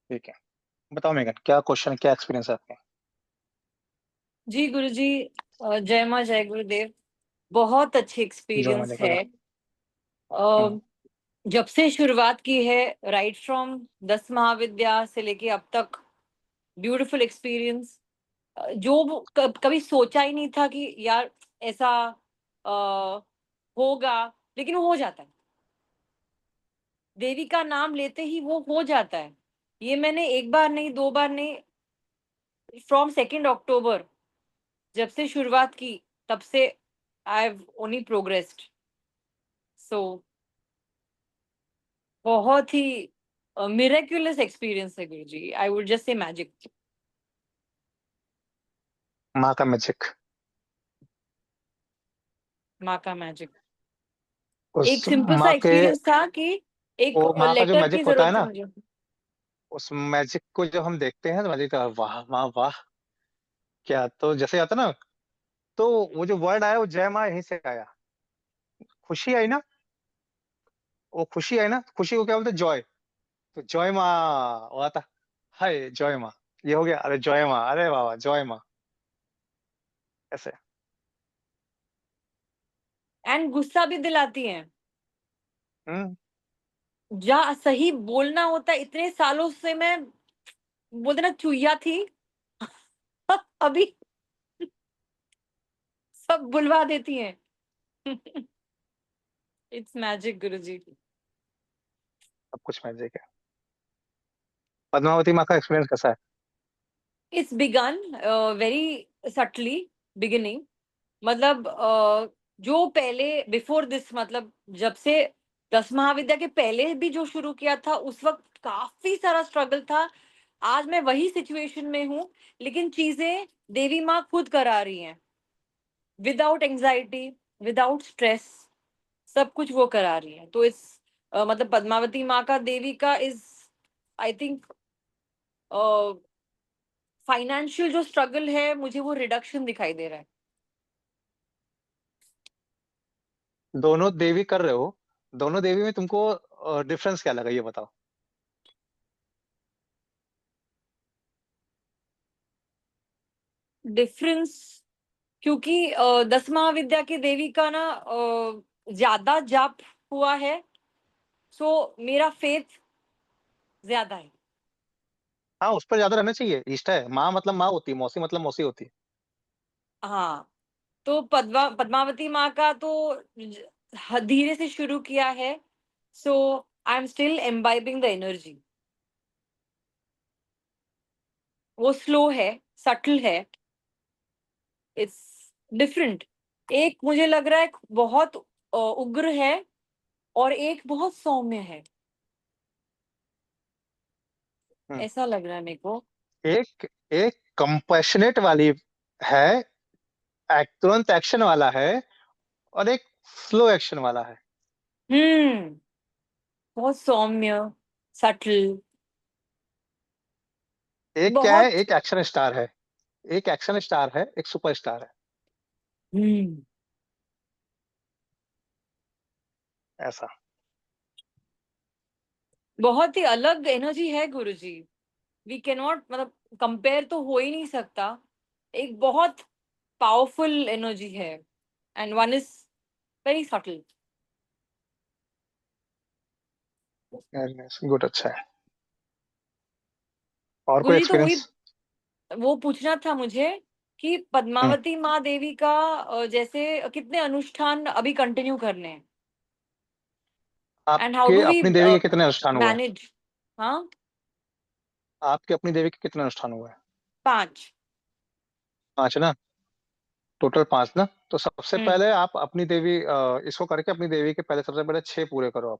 ठीक है। बताओ मेघन, क्या क्वेश्चन, क्या एक्सपीरियंस है आपके? जी गुरुजी, जय माँ जय गुरुदेव। बहुत अच्छी जो एक्सपीरियंस मैंने है। बोला। अ, हम्म। जब से शुरुआत की है, राइट फ्रॉम 10 महाविद्या से लेके अब तक, ब्यूटीफुल एक्सपीरियंस। जो कभी सोचा ही नहीं था कि यार ऐसा अ, होगा, लेकिन वो हो जाता है। देवी का नाम लेते ही वो हो जाता है। ये मैंने एक बार नहीं, दो बार नहीं, फ्रॉम 2 अक्टूबर जब से शुरुआत की, तब से I have only progressed. So बहुत ही मिरेक्युलस एक्सपीरियंस है Guruji. I would just say magic. माँ का मैजिक। माँ का मैजिक। एक उस सिंपल सा माँ के, एक्सपीरियंस था कि एक वो माँ का जो लेटर मैजिक की होता है जरूरत थी ना, मुझे। उस मैजिक को जब हम देखते हैं तो मैजिक, वाह माँ वाह। क्या तो जैसे आता ना, तो वो जो वर्ड आया वो जय माँ यहीं से आया। खुशी आई ना, वो खुशी आई ना, खुशी को क्या बोलते हैं? जॉय। तो जॉय माँ, वो आता, हाय जॉय माँ। ये हो गया, अरे जॉय माँ, अरे वाह वाह जॉय माँ। ऐसे। एंड गुस्सा भी दिलाती हैं। हम्म। जा सही बोलना होता है। इतने सालों से मैं बोलते ना चुईया थी, अभी सब बुलवा देती हैं। इट्स मैजिक गुरुजी। सब कुछ मैजिक है। पद्मावती माँ का एक्सपीरियंस कैसा है? It's began very subtly beginning. मतलब जो पहले बिफोर दिस, मतलब जब से 10 महाविद्या के पहले भी जो शुरू किया था, उस वक्त काफी सारा स्ट्रगल था। आज मैं वही सिचुएशन में हूँ, लेकिन चीजें देवी माँ खुद करा रही हैं, विदाउट एंजाइटी, विदाउट स्ट्रेस। सब कुछ वो करा रही है। तो इस मतलब पद्मावती माँ का, देवी का इज, आई थिंक, फाइनेंशियल जो स्ट्रगल है, मुझे वो रिडक्शन दिखाई दे रहा है। दोनों देवी कर रहे हो, दोनों देवी में तुमको डिफरेंस क्या लगा, ये बताओ। डिफरेंस, क्योंकि 10 महाविद्या की देवी का ना ज्यादा जाप हुआ है। सो मेरा फेथ ज्यादा है। हाँ, उस पर ज्यादा रहना चाहिए। इष्ट है, माँ मतलब माँ होती है, मौसी मतलब मौसी होती है। हाँ, तो पद्मावती माँ का तो धीरे से शुरू किया है। So I am still imbibing the energy. वो स्लो है, सटल है, इट्स डिफरेंट। एक मुझे लग रहा है बहुत उग्र है, और एक बहुत सौम्य है। हम्म। ऐसा लग रहा है मेरे को। एक एक कंपैशनेट वाली है, तुरंत एक्शन वाला है, और एक स्लो एक्शन वाला है। हम्म, बहुत सौम्य, सटल, एक क्या है, बहुत। एक एक्शन स्टार है, एक एक्शन स्टार है, एक सुपर स्टार है। हम्म, ऐसा। बहुत ही अलग एनर्जी है गुरुजी। वी कैन नॉट, मतलब कंपेयर तो हो ही नहीं सकता। एक बहुत पावरफुल एनर्जी है, and one is very subtle. Good, अच्छा है। और कोई गुरुजी तो वही एक्सपीरियंस? वो पूछना था मुझे कि पद्मावती माँ देवी का जैसे कितने अनुष्ठान अभी कंटिन्यू करने हैं, एंड हाउ आपके डू वी अपनी देवी के कितने अनुष्ठान हुए हैं? मैनेज। हाँ, आपके अपनी देवी के कितने अनुष्ठान हुए हैं? 5। 5 ना? टोटल 5 ना? तो सबसे हम्म। पहले आप अपनी देवी, इसको करके अपनी देवी के पहले सबसे पहले 6 पूरे करो आप।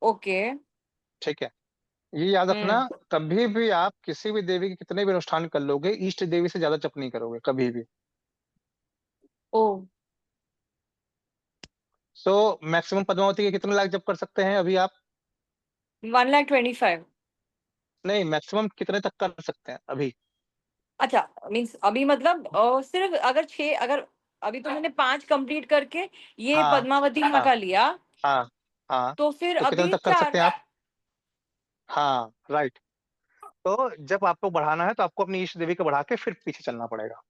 ओके। ठीक है। ये याद रखना, हम्म। कभी भी आप किसी भी देवी के कितने भी अनुष्ठान कर लोगे, इष्ट देवी से ज्यादा जप नहीं करोगे कभी भी। ओ, सो मैक्सिमम पद्मावती के कितने लाख जप कर सकते हैं अभी आप? 1,25,000। नहीं, मैक्सिमम कितने तक कर सकते हैं अभी? अच्छा, मीन्स अभी मतलब सिर्फ अगर 6, अगर अभी तो मैंने 5 कंप्लीट करके ये हाँ पद्मावती माँ हाँ का लिया, हाँ हाँ। तो फिर तो कितने अभी तक कर सकते 4। हैं आप? हाँ, राइट। तो जब आपको बढ़ाना है तो आपको अपनी इष्ट देवी को बढ़ा के फिर पीछे चलना पड़ेगा।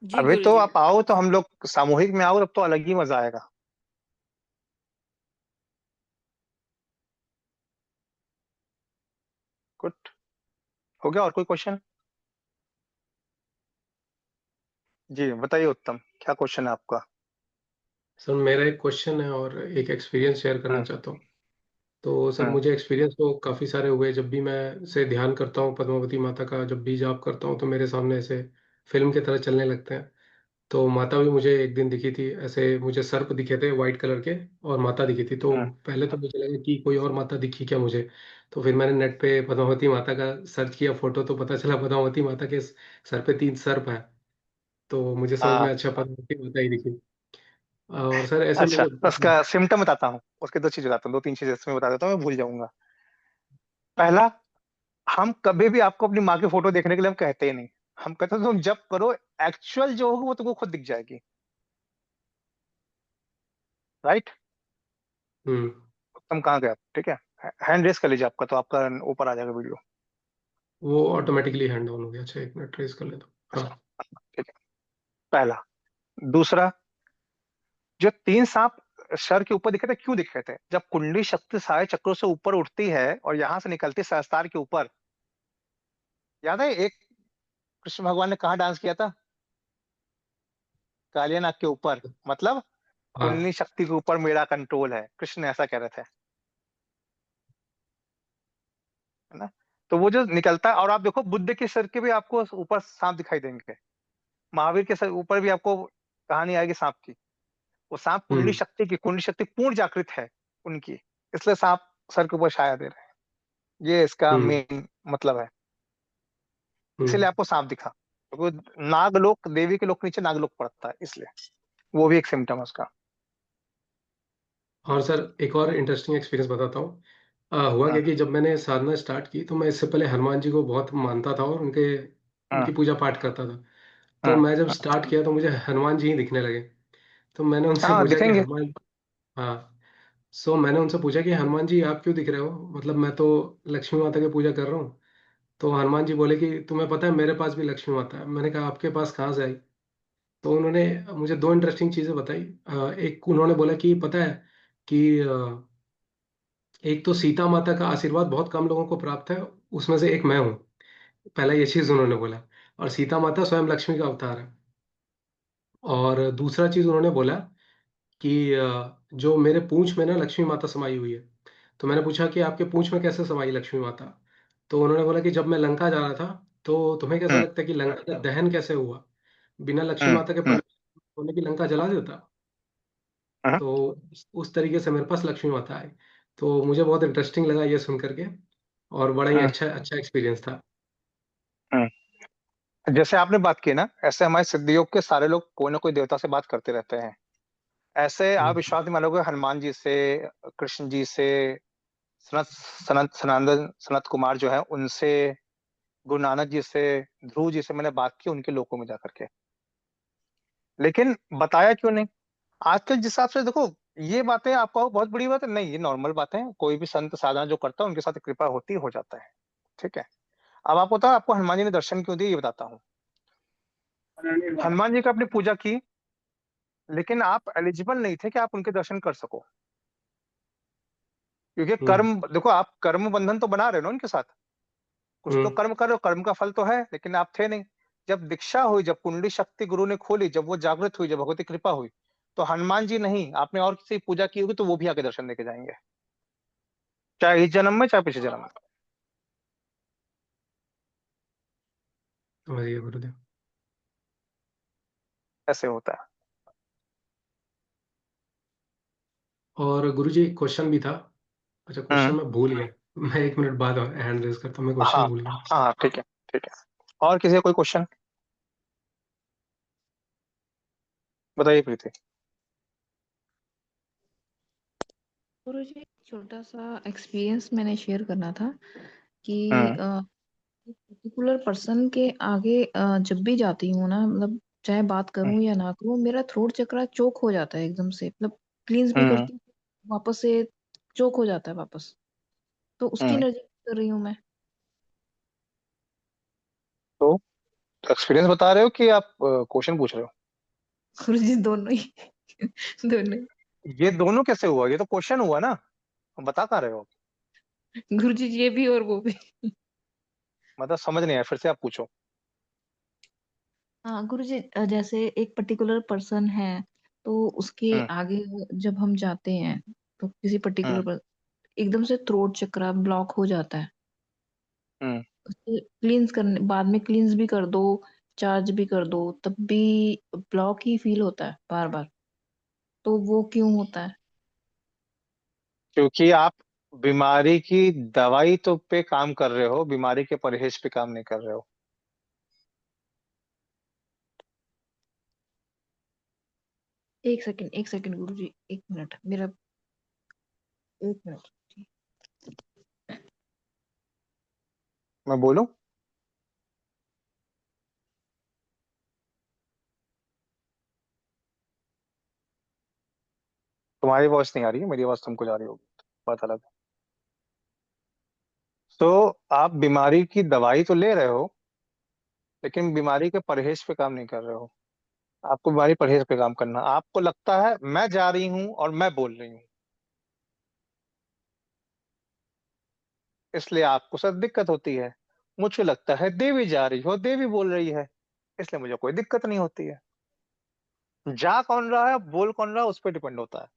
जी अभी तो गुरुजी। आप आओ तो हम लोग सामूहिक में आओ, तब तो अलग ही मजा आएगा। गुड। हो गया? और कोई क्वेश्चन? जी बताइए उत्तम, क्या क्वेश्चन है आपका? सर मेरा एक क्वेश्चन है और एक एक्सपीरियंस शेयर करना हम्म। चाहता हूँ। तो सर हम्म। मुझे एक्सपीरियंस तो काफ़ी सारे हुए। जब भी मैं से ध्यान करता हूँ पद्मावती माता का, जब भी जाप करता हूँ तो मेरे सामने ऐसे फिल्म की तरह चलने लगते हैं। तो माता भी मुझे एक दिन दिखी थी, ऐसे मुझे सर्प दिखे थे वाइट कलर के, और माता दिखी थी। तो हम्म। पहले तो मुझे लगा कि कोई और माता दिखी क्या मुझे। तो फिर मैंने नेट पे पद्मावती माता का सर्च किया फोटो, तो पता चला पद्मावती माता के सर पे 3 सर्प है। तो मुझे समझ में हाँ। अच्छा पद्मावती माता ही दिखी। और सर ऐसे अच्छा, मेरे। उसका सिम्टम बताता हूँ, उसके दो चीज बताता हूँ, दो तीन चीजें इसमें बता देता हूँ, मैं भूल जाऊंगा। पहला, हम कभी भी आपको अपनी माँ की फोटो देखने के लिए हम कहते ही नहीं। हम कहते हैं तुम जब करो, एक्चुअल जो होगा वो तुमको खुद दिख जाएगी। राइट? हम्म। तुम कहाँ गए आप? ठीक है, हैंड रेस कर लीजिए आपका, तो आपका ऊपर आ जाएगा वीडियो। वो ऑटोमेटिकली हैंड डाउन हो गया। अच्छा, 1 मिनट ट्रेस कर ले तो। हाँ। ठीक है, पहला। दूसरा, जो तीन सांप सर के ऊपर दिखे थे, क्यों दिखे थे? जब कुंडली शक्ति सारे चक्रों से ऊपर उठती है और यहां से निकलती सहस्त्रार के ऊपर, याद है एक कृष्ण भगवान ने कहाँ डांस किया था? कालिया नाग के ऊपर। मतलब हाँ। कुंडली शक्ति के ऊपर मेरा कंट्रोल है, कृष्ण ऐसा कह रहे थे, है ना? तो वो जो निकलता है, और आप देखो बुद्ध के सर के भी आपको ऊपर सांप दिखाई देंगे, महावीर के सर ऊपर भी आपको कहानी आएगी सांप की। वो सांप कुंडली हम्म। शक्ति की, कुंडली शक्ति पूर्ण जागृत है उनकी, इसलिए सांप सर के ऊपर छाया दे रहे हैं। ये इसका हम्म। मेन मतलब है। इसीलिए हम्म। आपको सांप दिखा, क्योंकि नागलोक, देवी के लोक के नीचे नागलोक पड़ता है, इसलिए वो भी एक सिम्टम है उसका। और सर एक और इंटरेस्टिंग एक्सपीरियंस बताता हूँ। हुआ हाँ। क्या कि जब मैंने साधना स्टार्ट की तो मैं इससे पहले हनुमान जी को बहुत मानता था और उनके हाँ। उनकी पूजा पाठ करता था। तो हाँ। मैं जब स्टार्ट किया तो मुझे हनुमान जी ही दिखने लगे। तो मैंने उनसे हाँ पूछा कि दिखेंगे। हनुमान। हाँ। मैंने उनसे पूछा कि हनुमान जी आप क्यों दिख रहे हो, मतलब मैं तो लक्ष्मी माता की पूजा कर रहा हूँ। तो हनुमान जी बोले कि तुम्हें पता है मेरे पास भी लक्ष्मी माता है। मैंने कहा आपके पास कहाँ से आई। तो उन्होंने मुझे 2 इंटरेस्टिंग चीजें बताई। एक उन्होंने बोला कि पता है कि एक तो सीता माता का आशीर्वाद बहुत कम लोगों को प्राप्त है, उसमें से एक मैं हूँ। पहला ये चीज उन्होंने बोला। और सीता माता स्वयं लक्ष्मी का अवतार है। और दूसरा चीज उन्होंने बोला कि जो मेरे पूंछ में ना लक्ष्मी माता समाई हुई है। तो मैंने पूछा कि आपके पूंछ में कैसे समाई लक्ष्मी माता। तो उन्होंने बोला कि जब मैं लंका जा रहा था तो तुम्हें कैसा हम्म। लगता है कि लंका का दहन कैसे हुआ, बिना लक्ष्मी हम्म। माता के हम्म। परमिशन होने की लंका जला देता। हम्म। तो उस तरीके से मेरे पास लक्ष्मी माता आई। तो मुझे बहुत इंटरेस्टिंग लगा ये सुन करके, और बड़ा ही हम्म। अच्छा अच्छा एक्सपीरियंस था। जैसे आपने बात की ना, ऐसे हमारे सिद्ध योग के सारे लोग कोई ना कोई देवता से बात करते रहते हैं। ऐसे आप हम्म। विश्वास नहीं मानोगे, हनुमान जी से, कृष्ण जी से, सनंदन सनत कुमार जो है उनसे, गुरु नानक जी से, ध्रुव जी से मैंने बात की उनके लोकों में जाकर के। लेकिन बताया क्यों नहीं? आजकल जिस हिसाब से देखो, ये बातें आपको बहुत बड़ी बात है नहीं, ये नॉर्मल बातें हैं, कोई भी संत साधना जो करता है उनके साथ कृपा होती हो जाता है। ठीक है। अब आपको बताओ, आपको हनुमान जी ने दर्शन क्यों दिए, ये बताता हूँ। हनुमान जी का आपने पूजा की, लेकिन आप एलिजिबल नहीं थे कि आप उनके दर्शन कर सको, क्योंकि हम्म। कर्म देखो, आप कर्म बंधन तो बना रहे हो ना उनके साथ, कुछ तो हम्म। कर्म कर रहे हो, कर्म का फल तो है, लेकिन आप थे नहीं। जब दीक्षा हुई, जब कुंडली शक्ति गुरु ने खोली, जब वो जागृत हुई, जब भगवती कृपा हुई, तो हनुमान जी नहीं, आपने और किसी की पूजा की होगी तो वो भी आके दर्शन देके जाएंगे, चाहे इस जन्म में चाहे पिछले जन्म में। समझ गया गुरुदेव। ऐसे होता है। और गुरुजी एक क्वेश्चन भी था। अच्छा, क्वेश्चन हम्म। मैं भूल गया। मैं 1 मिनट बाद हैंड रेज करता हूँ, मैं क्वेश्चन हाँ। भूल गया। हाँ ठीक है। ठीक है, और किसी का कोई क्वेश्चन? बताइए प्रीति। गुरुजी एक छोटा सा एक्सपीरियंस मैंने शेयर करना था कि हम्म। पर्टिकुलर पर्सन के आगे जब भी जाती हूँ ना, मतलब चाहे बात करूँ या ना करूँ, मेरा थ्रोट चक्रा चोक हो जाता है एकदम से, मतलब क्लींस भी हम्म करती हूँ, वापस से चोक हो जाता है वापस, तो उसकी हम्म एनर्जी कर रही हूँ मैं। तो एक्सपीरियंस बता रहे हो कि आप क्वेश्चन पूछ रहे हो? गुरुजी दोनों ही दोनों ये दोनों कैसे हुआ? ये तो क्वेश्चन हुआ ना, हम बता कहाँ रहे हो? ही गुरुजी ये भी और वो भी। मतलब समझ नहीं आया, फिर से आप पूछो। हाँ गुरुजी, जैसे एक पर्टिकुलर पर्सन है, तो उसके हम्म आगे जब हम जाते हैं, तो किसी हम्म पर्टिकुलर एकदम से थ्रोट चक्रा ब्लॉक हो जाता है, हम्म उसे क्लींस करने बाद में क्लींस भी कर दो, चार्ज भी कर दो, तब भी ब्लॉक ही फील होता है बार बार, तो वो क्यों होता है? क्योंकि आप बीमारी की दवाई तो पे काम कर रहे हो, बीमारी के परहेज पे काम नहीं कर रहे हो। एक सेकंड गुरुजी, एक मिनट मेरा, एक मिनट। मैं बोलूं? तुम्हारी आवाज नहीं आ रही है, मेरी आवाज तुमको जा रही होगी, बात अलग है। तो आप बीमारी की दवाई तो ले रहे हो, लेकिन बीमारी के परहेज पे काम नहीं कर रहे हो। आपको बीमारी परहेज पे काम करना, आपको लगता है मैं जा रही हूँ और मैं बोल रही हूँ, इसलिए आपको सर दिक्कत होती है। मुझे लगता है देवी जा रही हो, देवी बोल रही है, इसलिए मुझे कोई दिक्कत नहीं होती है। जा कौन रहा है, बोल कौन रहा है, उस पर डिपेंड होता है,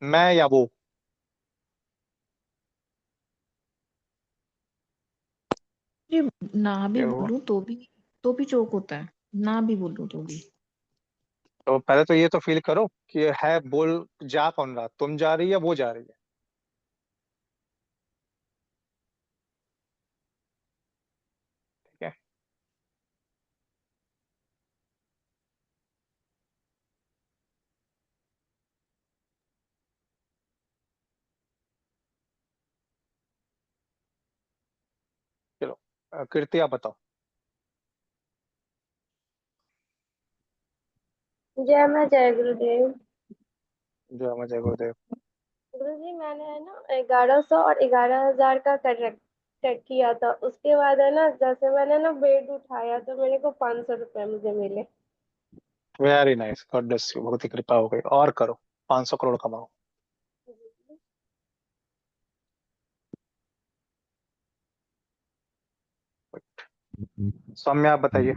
मैं या वो। जी, ना भी ये हुआ। बोलूं तो भी चोक होता है, ना भी बोलूं तो भी। तो पहले तो ये तो फील करो कि है बोल, जा कौन रहा, तुम जा रही है, वो जा रही है? ठीक है। चलो, कृति आप बताओ। जय मां जय गुरुदेव। जो जय गुरुदेव। गुरुजी मैंने है ना 1100 और 11,000 का कट किया था, उसके बाद है ना जैसे मैंने ना वेट उठाया तो मेरे को 500 रुपए मुझे मिले। Very nice, God bless you, बहुत ही कृपा हो गई, और करो, 500 करोड़ कमाओ। सौम्या आप बताइए।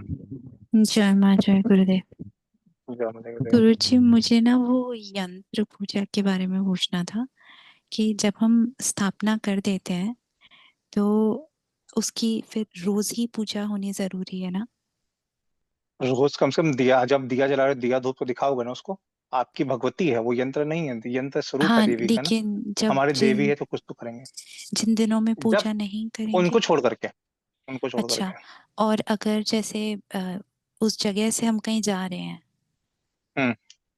जय माँ जय गुरुदेव। जय गुरुदेव। गुरुजी मुझे ना वो यंत्र पूजा के बारे में पूछना था कि जब हम स्थापना कर देते हैं तो उसकी फिर रोज ही पूजा होनी जरूरी है ना? रोज कम से कम दिया, जब दिया जला रहे हो, दिया धूप तो दिखाओगे ना उसको। आपकी भगवती है वो, यंत्र नहीं है, यंत्र स्वरूप है हाँ देवी का ना। लेकिन जब हमारी देवी जिन है तो कुछ तो करेंगे। जिन दिनों में जब पूजा नहीं उनको करेंगे। छोड़ करके, उनको छोड़ अच्छा, करके। और अगर जैसे उस जगह से हम कहीं जा रहे हैं, हम्म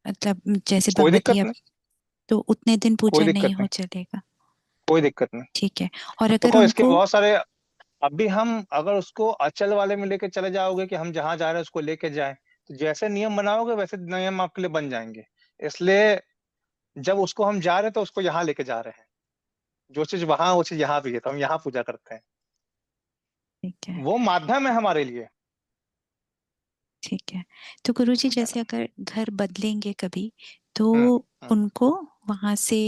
मतलब जैसे कोई भगवती दिक्कत अब, नहीं। तो उतने दिन कोई पूजा दिक्कत नहीं हो नहीं। चलेगा? कोई दिक्कत नहीं। ठीक है। और अगर देखो इसके हमको, बहुत सारे, अभी हम अगर उसको अचल वाले में लेके चले जाओगे कि हम जहां जा रहे हैं उसको लेके जाएं, तो जैसे नियम बनाओगे वैसे नियम आपके लिए बन जाएंगे। इसलिए जब उसको हम जा रहे हैं तो उसको यहाँ लेके जा रहे हैं, जो चीज वहां वो चीज यहाँ भी है, तो हम यहाँ पूजा करते हैं। ठीक है वो माध्यम है हमारे लिए। ठीक है। तो गुरुजी Yes. जैसे अगर घर बदलेंगे कभी, तो हम्म हम्म। उनको वहां से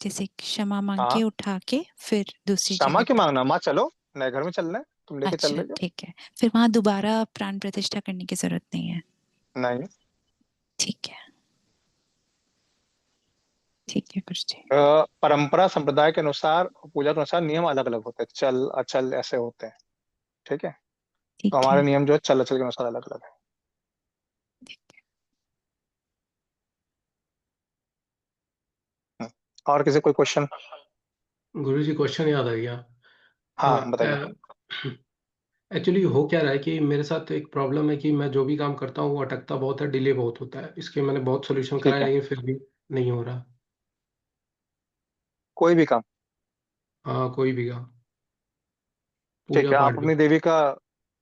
जैसे क्षमा मांग हाँ, के उठा के फिर दूसरी क्षमा जगह क्यों पे। मांगना, माँ चलो नए घर में चल रहे हैं, तुम लेके चल अच्छा रहे हो। ठीक है, फिर वहां दोबारा प्राण प्रतिष्ठा करने की जरूरत नहीं है? नहीं। ठीक है, ठीक है गुरुजी। परंपरा संप्रदाय के अनुसार, पूजा के अनुसार नियम अलग अलग होते हैं, चल अचल ऐसे होते हैं। ठीक है। तो ठीक हमारे है। नियम जो है चल अचल के अनुसार अलग अलग है। हम्म। और किसी कोई क्वेश्चन? गुरुजी क्वेश्चन याद आ गया। हाँ बताइए। एक्चुअली हो क्या रहा है कि मेरे साथ तो एक प्रॉब्लम है कि मैं जो भी काम करता हूँ वो अटकता बहुत है, डिले बहुत होता है। इसके मैंने बहुत सोल्यूशन ठीक कराए है, लेकिन फिर भी नहीं हो रहा। कोई भी काम। हाँ, कोई भी काम, ठीक पूजा है, पाठ आप भी। अपनी देवी का,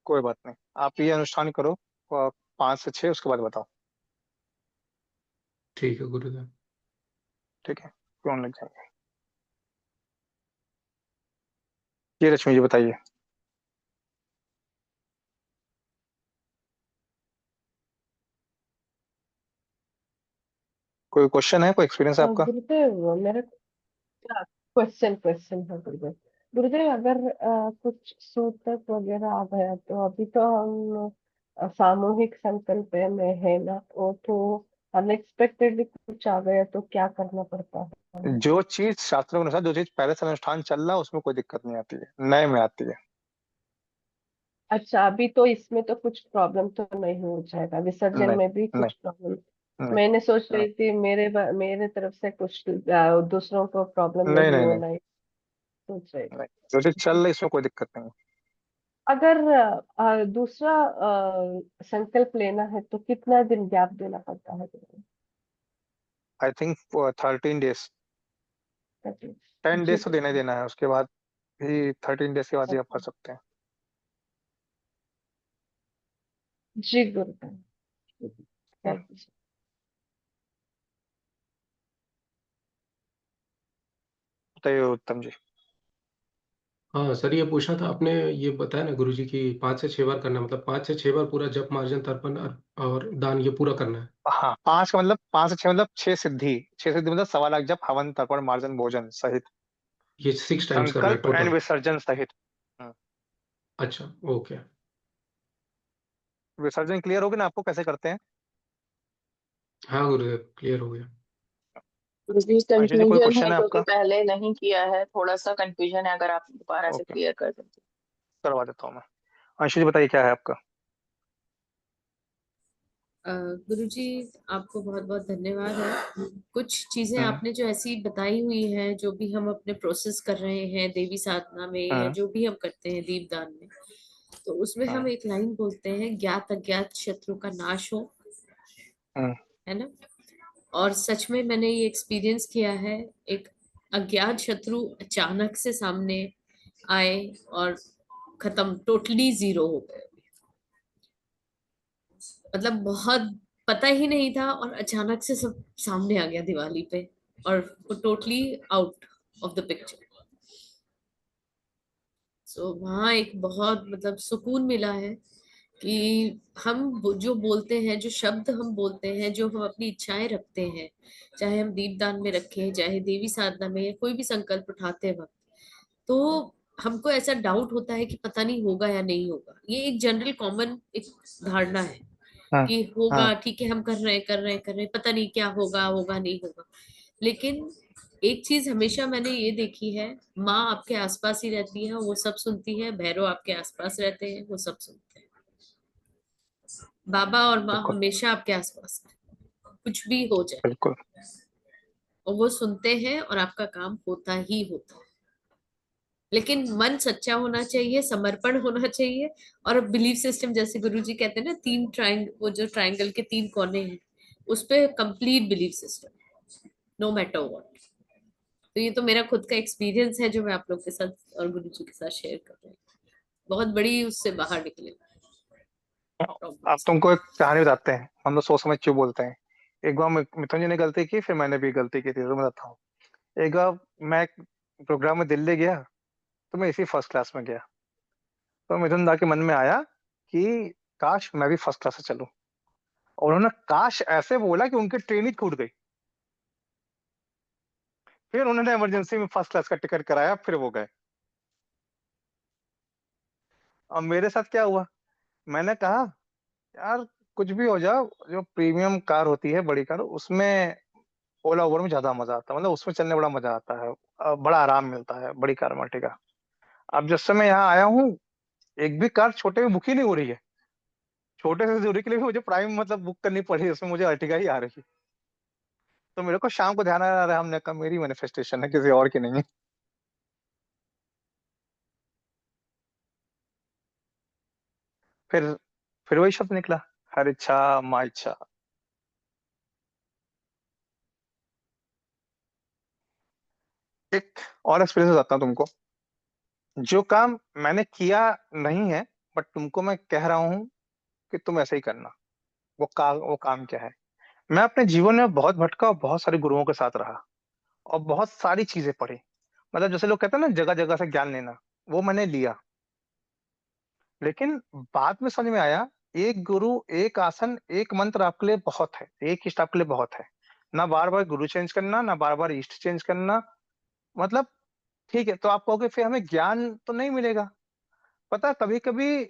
कोई बात नहीं, आप ये अनुष्ठान करो, 5 से 6, उसके बाद बताओ। ठीक है गुरुदेव। ठीक है, क्यों लग जाएंगे। ये रश्मि जी बताइए, कोई क्वेश्चन है, कोई एक्सपीरियंस है आपका? गुरुदेव मेरा क्वेश्चन क्वेश्चन है गुरुदेव। गुरुदेव अगर कुछ सूतक वगैरह आ गया तो अभी तो हम सामूहिक संकल्प में है ना, वो तो अनएक्सपेक्टेडली कुछ आ गया तो क्या करना पड़ता है हमें? जो चीज शास्त्रों के अनुसार, जो चीज पहले से अनुष्ठान चल रहा है, उसमें कोई दिक्कत नहीं आती है, नए में आती है। अच्छा, अभी तो इसमें तो कुछ प्रॉब्लम तो नहीं हो जाएगा, विसर्जन नहीं में भी नहीं कुछ प्रॉब्लम? नहीं मैंने सोच नहीं रही थी मेरे तरफ से कुछ दूसरों को प्रॉब्लम नहीं नहीं नहीं नहीं होना है, सोच रही थी। नहीं। जो चीज चल रही है, इसमें कोई दिक्कत नहीं। अगर दूसरा संकल्प लेना है तो कितना दिन गैप देना पड़ता है? आई थिंक 13 days, 10 days तो जी देना ही देना है, उसके बाद भी 13 days के बाद ही आप कर सकते हैं। जी गुरुदेव, हम्म, थैंक यू। बताइए उत्तम जी। हाँ सर, ये पूछना था आपने, ये बताया ना गुरुजी की 5 से 6 बार करना है, मतलब 5 से 6 बार पूरा जप मार्जन तर्पण और दान ये पूरा करना है। हाँ, 5 का मतलब 5 से 6 मतलब 6 सिद्धि। 6 सिद्धि मतलब 1.25 लाख जप, हवन, तर्पण, मार्जन, भोजन सहित, ये 6 टाइम्स करना है संकल्प एंड टोटल? विसर्जन सहित। अच्छा, ओके। विसर्जन क्लियर होगी ना आपको कैसे करते हैं? हाँ गुरुदेव, क्लियर हो गया। गुरुजी अंशु जी, कोई कंफ्यूजन क्वेश्चन है है क्योंकि आपका? पहले नहीं किया है, थोड़ा सा कंफ्यूजन है, अगर आप दोबारा से ओके, क्लियर कर देते। करवा देता हूँ मैं। अंशु जी बताइए, क्या है आपका? गुरुजी, आपको बहुत बहुत धन्यवाद है। कुछ चीजें हम्म आपने जो ऐसी बताई हुई हैं, जो भी हम अपने प्रोसेस कर रहे हैं देवी साधना में या हम्म जो भी हम करते हैं दीपदान में, तो उसमें हम हम्म एक लाइन बोलते हैं, ज्ञात अज्ञात शत्रु का नाश हो, हम्म है ना। और सच में मैंने ये एक्सपीरियंस किया है, एक अज्ञात शत्रु अचानक से सामने आए और खत्म, टोटली जीरो हो गए। मतलब बहुत पता ही नहीं था और अचानक से सब सामने आ गया दिवाली पे, और वो totally out of the picture. So वहाँ एक बहुत मतलब सुकून मिला है कि हम जो बोलते हैं, जो शब्द हम बोलते हैं, जो हम अपनी इच्छाएं रखते हैं, चाहे हम दीपदान में रखें, चाहे देवी साधना में, या कोई भी संकल्प उठाते वक्त, तो हमको ऐसा डाउट होता है कि पता नहीं होगा या नहीं होगा। ये एक जनरल कॉमन एक धारणा है हम्म कि हम्म होगा, ठीक है, हम कर रहे हैं कर रहे हैं कर रहे हैं, पता नहीं क्या होगा, होगा नहीं होगा। लेकिन एक चीज हमेशा मैंने ये देखी है, माँ आपके आसपास ही रहती है, वो सब सुनती है, भैरव आपके आसपास रहते हैं, वो सब सुनते हैं। बाबा और माँ बिल्कुल हमेशा आपके आसपास है, कुछ भी हो जाए, बिल्कुल। और वो सुनते हैं और आपका काम होता ही होता है। लेकिन मन सच्चा होना चाहिए, समर्पण होना चाहिए, और बिलीफ सिस्टम, जैसे गुरुजी कहते हैं ना, वो जो ट्रायंगल के 3 कोने हैं, उस पे complete belief system, no matter what. तो ये तो मेरा खुद का एक्सपीरियंस है जो मैं आप लोग के साथ और गुरुजी के साथ शेयर कर रही हूँ। बहुत बड़ी उससे बाहर निकले प्रॉब्लम आप से। तुमको एक कहानी बताते हैं, हम लोग सोच समझ क्यों बोलते हैं। एक बार मिथुन जी ने गलती की, फिर मैंने भी गलती की थी, तो मैं बताता हूँ। एक बार मैं एक प्रोग्राम में दिल्ली गया, तो मैं इसी फर्स्ट क्लास में गया। तो मिथुन दा के मन में आया कि काश मैं भी फर्स्ट क्लास से चलूं, और उन्होंने काश ऐसे बोला कि उनकी ट्रेन ही छूट गई। फिर उन्होंने इमरजेंसी में फर्स्ट क्लास का टिकट कराया, फिर वो गए। अब मेरे साथ क्या हुआ, मैंने कहा यार कुछ भी हो जाओ, जो प्रीमियम कार होती है, बड़ी कार, उसमें ओला उबर में ज्यादा मजा आता है, मतलब उसमें चलने बड़ा मजा आता है, बड़ा आराम मिलता है बड़ी कार में, ठीक है। अब जब से मैं यहाँ आया हूँ, एक भी कार छोटे में बुक ही नहीं हो रही है। छोटे से दूरी के लिए भी मुझे प्राइम मतलब बुक करनी पड़ी, उसमें मुझे अर्टिगा ही आ रही है। तो मेरे को शाम को ध्यान आ रहा है, हमने कहा मेरी मैनिफेस्टेशन है, किसी और की नहीं है। फिर फिर वही शब्द निकला, हर इच्छा माँ इच्छा। एक और एक्सपीरियंस बताता हूँ तुमको। जो काम मैंने किया नहीं है, बट तुमको मैं कह रहा हूँ कि तुम ऐसे ही करना, वो काम क्या है। मैं अपने जीवन में बहुत भटका और बहुत सारे गुरुओं के साथ रहा और बहुत सारी चीजें पढ़ी। मतलब जैसे लोग कहते हैं ना जगह जगह से ज्ञान लेना, वो मैंने लिया। लेकिन बाद में समझ में आया, एक गुरु, एक आसन, एक मंत्र आपके लिए बहुत है, एक इष्ट आपके लिए बहुत है। ना बार बार गुरु चेंज करना, ना बार बार इष्ट चेंज करना। मतलब ठीक है, तो आप कहोगे फिर हमें ज्ञान तो नहीं मिलेगा। पता है, कभी कभी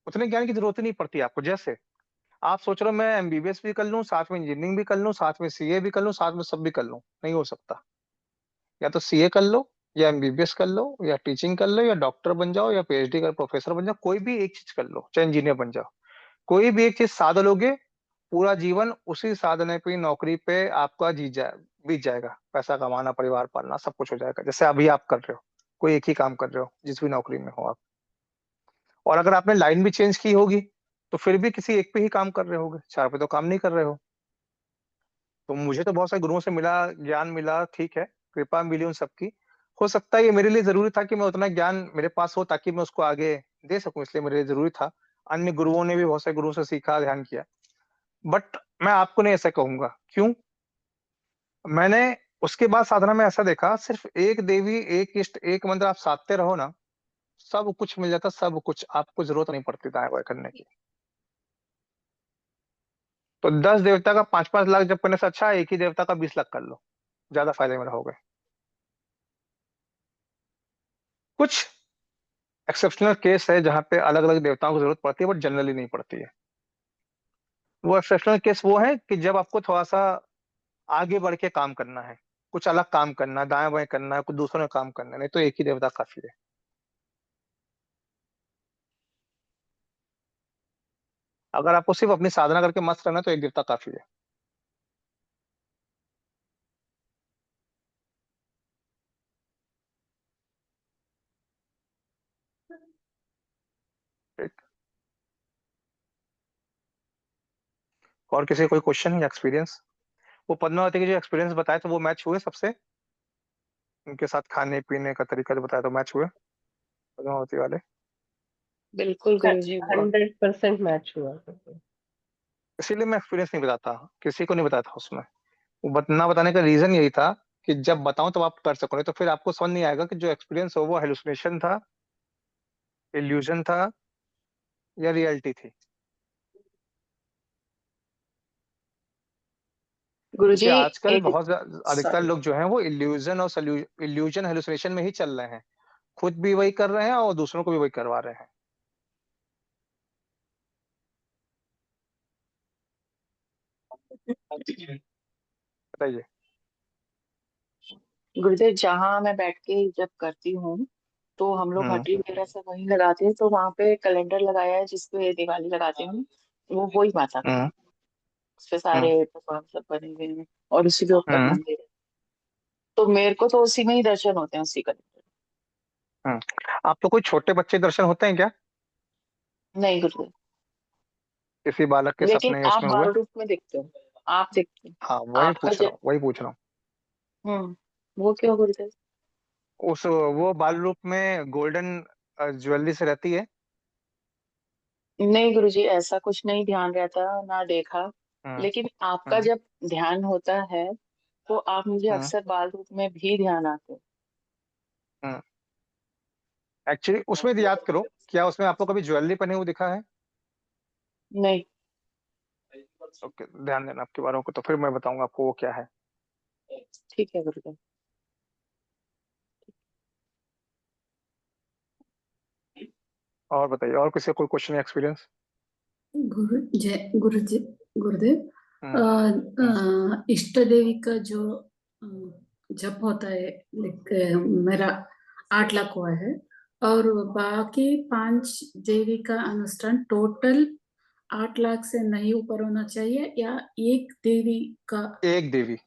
उतने ज्ञान की जरूरत ही नहीं पड़ती आपको। जैसे आप सोच रहे हो मैं एमबीबीएस भी कर लूं, साथ में इंजीनियरिंग भी कर लूं, साथ में सीए भी कर लूं, साथ में सब भी कर लूं, नहीं हो सकता। या तो सीए कर लो, या एमबीबीएस कर लो, या टीचिंग कर लो, या डॉक्टर बन जाओ, या पीएचडी कर प्रोफेसर बन जाओ, कोई भी एक चीज कर लो, चाहे इंजीनियर बन जाओ। कोई भी एक चीज साध लोगे, पूरा जीवन उसी साधने पे, नौकरी पे आपका बीत जाएगा। पैसा कमाना, परिवार पालना, सब कुछ हो जाएगा, जैसे अभी आप कर रहे हो। कोई एक ही काम कर रहे हो, जिस भी नौकरी में हो आप। और अगर आपने लाइन भी चेंज की होगी, तो फिर भी किसी एक पे ही काम कर रहे होगे, चार पे तो काम नहीं कर रहे हो। तो मुझे तो बहुत सारे गुरुओं से मिला, ज्ञान मिला, ठीक है, कृपा मिली उन सबकी। हो सकता है ये मेरे लिए जरूरी था कि मैं उतना ज्ञान मेरे पास हो, ताकि मैं उसको आगे दे सकूं, इसलिए मेरे लिए जरूरी था। अन्य गुरुओं ने भी बहुत सारे गुरुओं से सीखा, ध्यान किया। बट मैं आपको नहीं ऐसा कहूंगा। क्यों? मैंने उसके बाद साधना में ऐसा देखा, सिर्फ एक देवी, एक इष्ट, एक मंत्र आप साधते रहो ना, सब कुछ मिल जाता, सब कुछ। आपको जरूरत नहीं पड़ती दाएं बाएं करने की। तो 10 देवता का 5-5 लाख जप करने से अच्छा है एक ही देवता का 20 लाख कर लो, ज्यादा फायदे में रहोगे। कुछ एक्सेप्शनल केस है जहां पे अलग अलग देवताओं की जरूरत पड़ती है, बट जनरली नहीं पड़ती है। वो एक्सेप्शनल केस वो है कि जब आपको थोड़ा सा आगे बढ़ के काम करना है, कुछ अलग काम करना है, दाएं बाएं करना है, कुछ दूसरों ने काम करना है, नहीं तो एक ही देवता काफी है। अगर आपको सिर्फ अपनी साधना करके मस्त रहना है, तो एक देवता काफी है। ठीक। और किसी का कोई क्वेश्चन या एक्सपीरियंस? वो पद्मावती के जो एक्सपीरियंस बताया तो वो मैच हुए सबसे? उनके साथ खाने पीने का तरीका जो बताया तो मैच हुए पद्मावती वाले? बिल्कुल गुरुजी, बहुत 100% मैच हुआ। इसीलिए मैं एक्सपीरियंस नहीं बताता, किसी को नहीं बताया था उसमें। वो ना बताने का रीजन यही था कि जब बताऊं तब आप कर सको, नहीं तो फिर आपको समझ नहीं आएगा कि जो एक्सपीरियंस हो वो हेलुसिनेशन था, इल्यूजन था, या रियलिटी थी। क्योंकि गुरुजी। आजकल एक अधिकतर सॉरी, लोग जो हैं वो इल्यूजन और इल्यूजन हेलुसिनेशन में ही चल रहे हैं। खुद भी वही कर रहे हैं और दूसरों को भी वही करवा रहे हैं। बताइए। गुरुदेव जहाँ मैं बैठ के जब करती हूँ, तो हम लोग हम्म। घंटी वगैरह सब वहीं लगाते हैं, तो वहां पे कैलेंडर लगाया है जिसपे दिवाली लगाते हैं। वो वही माता का है, हम्म। उस पे हम्म। सारे पकवान सब बने हुए हैं और उसी के ऊपर हम्म। मंदिर है। तो मेरे को तो उसी में ही दर्शन होते हैं, उसी कैलेंडर। हम्म। आप तो कोई छोटे बच्चे दर्शन होते हैं क्या? नहीं गुरुदेव, किसी बालक के लेकिन सपने आप उसमें हुए? बाल रूप में दिखते हो, आप दिखते हो। हाँ, वही आपका पूछ रहा जब हूँ, वही पूछ रहा हूँ। वो क्यों गुरुदेव? वो बाल रूप में गोल्डन ज्वेलरी से रहती है? नहीं गुरुजी, ऐसा कुछ नहीं ध्यान रहता, ना देखा। हम्म। लेकिन आपका हम्म। जब ध्यान होता है, तो आप मुझे हम्म। अक्सर बाल रूप में भी ध्यान आते हो। हम्म। एक्चुअली उसमें तो याद करो, क्या उसमें आपको कभी ज्वेलरी पहने हुए दिखा है? नहीं। ओके, ध्यान देना आपकी बातों को, तो फिर मैं बताऊंगा आपको वो क्या है। ठीक है गुरुदेव। और बताइए, और किसी का कोई क्वेश्चन या एक्सपीरियंस? गुरु जी, गुरुदेव। हम्म। हम्म। इष्ट देवी का जो अ, जप होता है, मेरा 8 लाख हुआ है, और बाकी 5 देवी का अनुष्ठान टोटल 8 लाख से नहीं ऊपर होना चाहिए, या एक देवी का? एक देवी,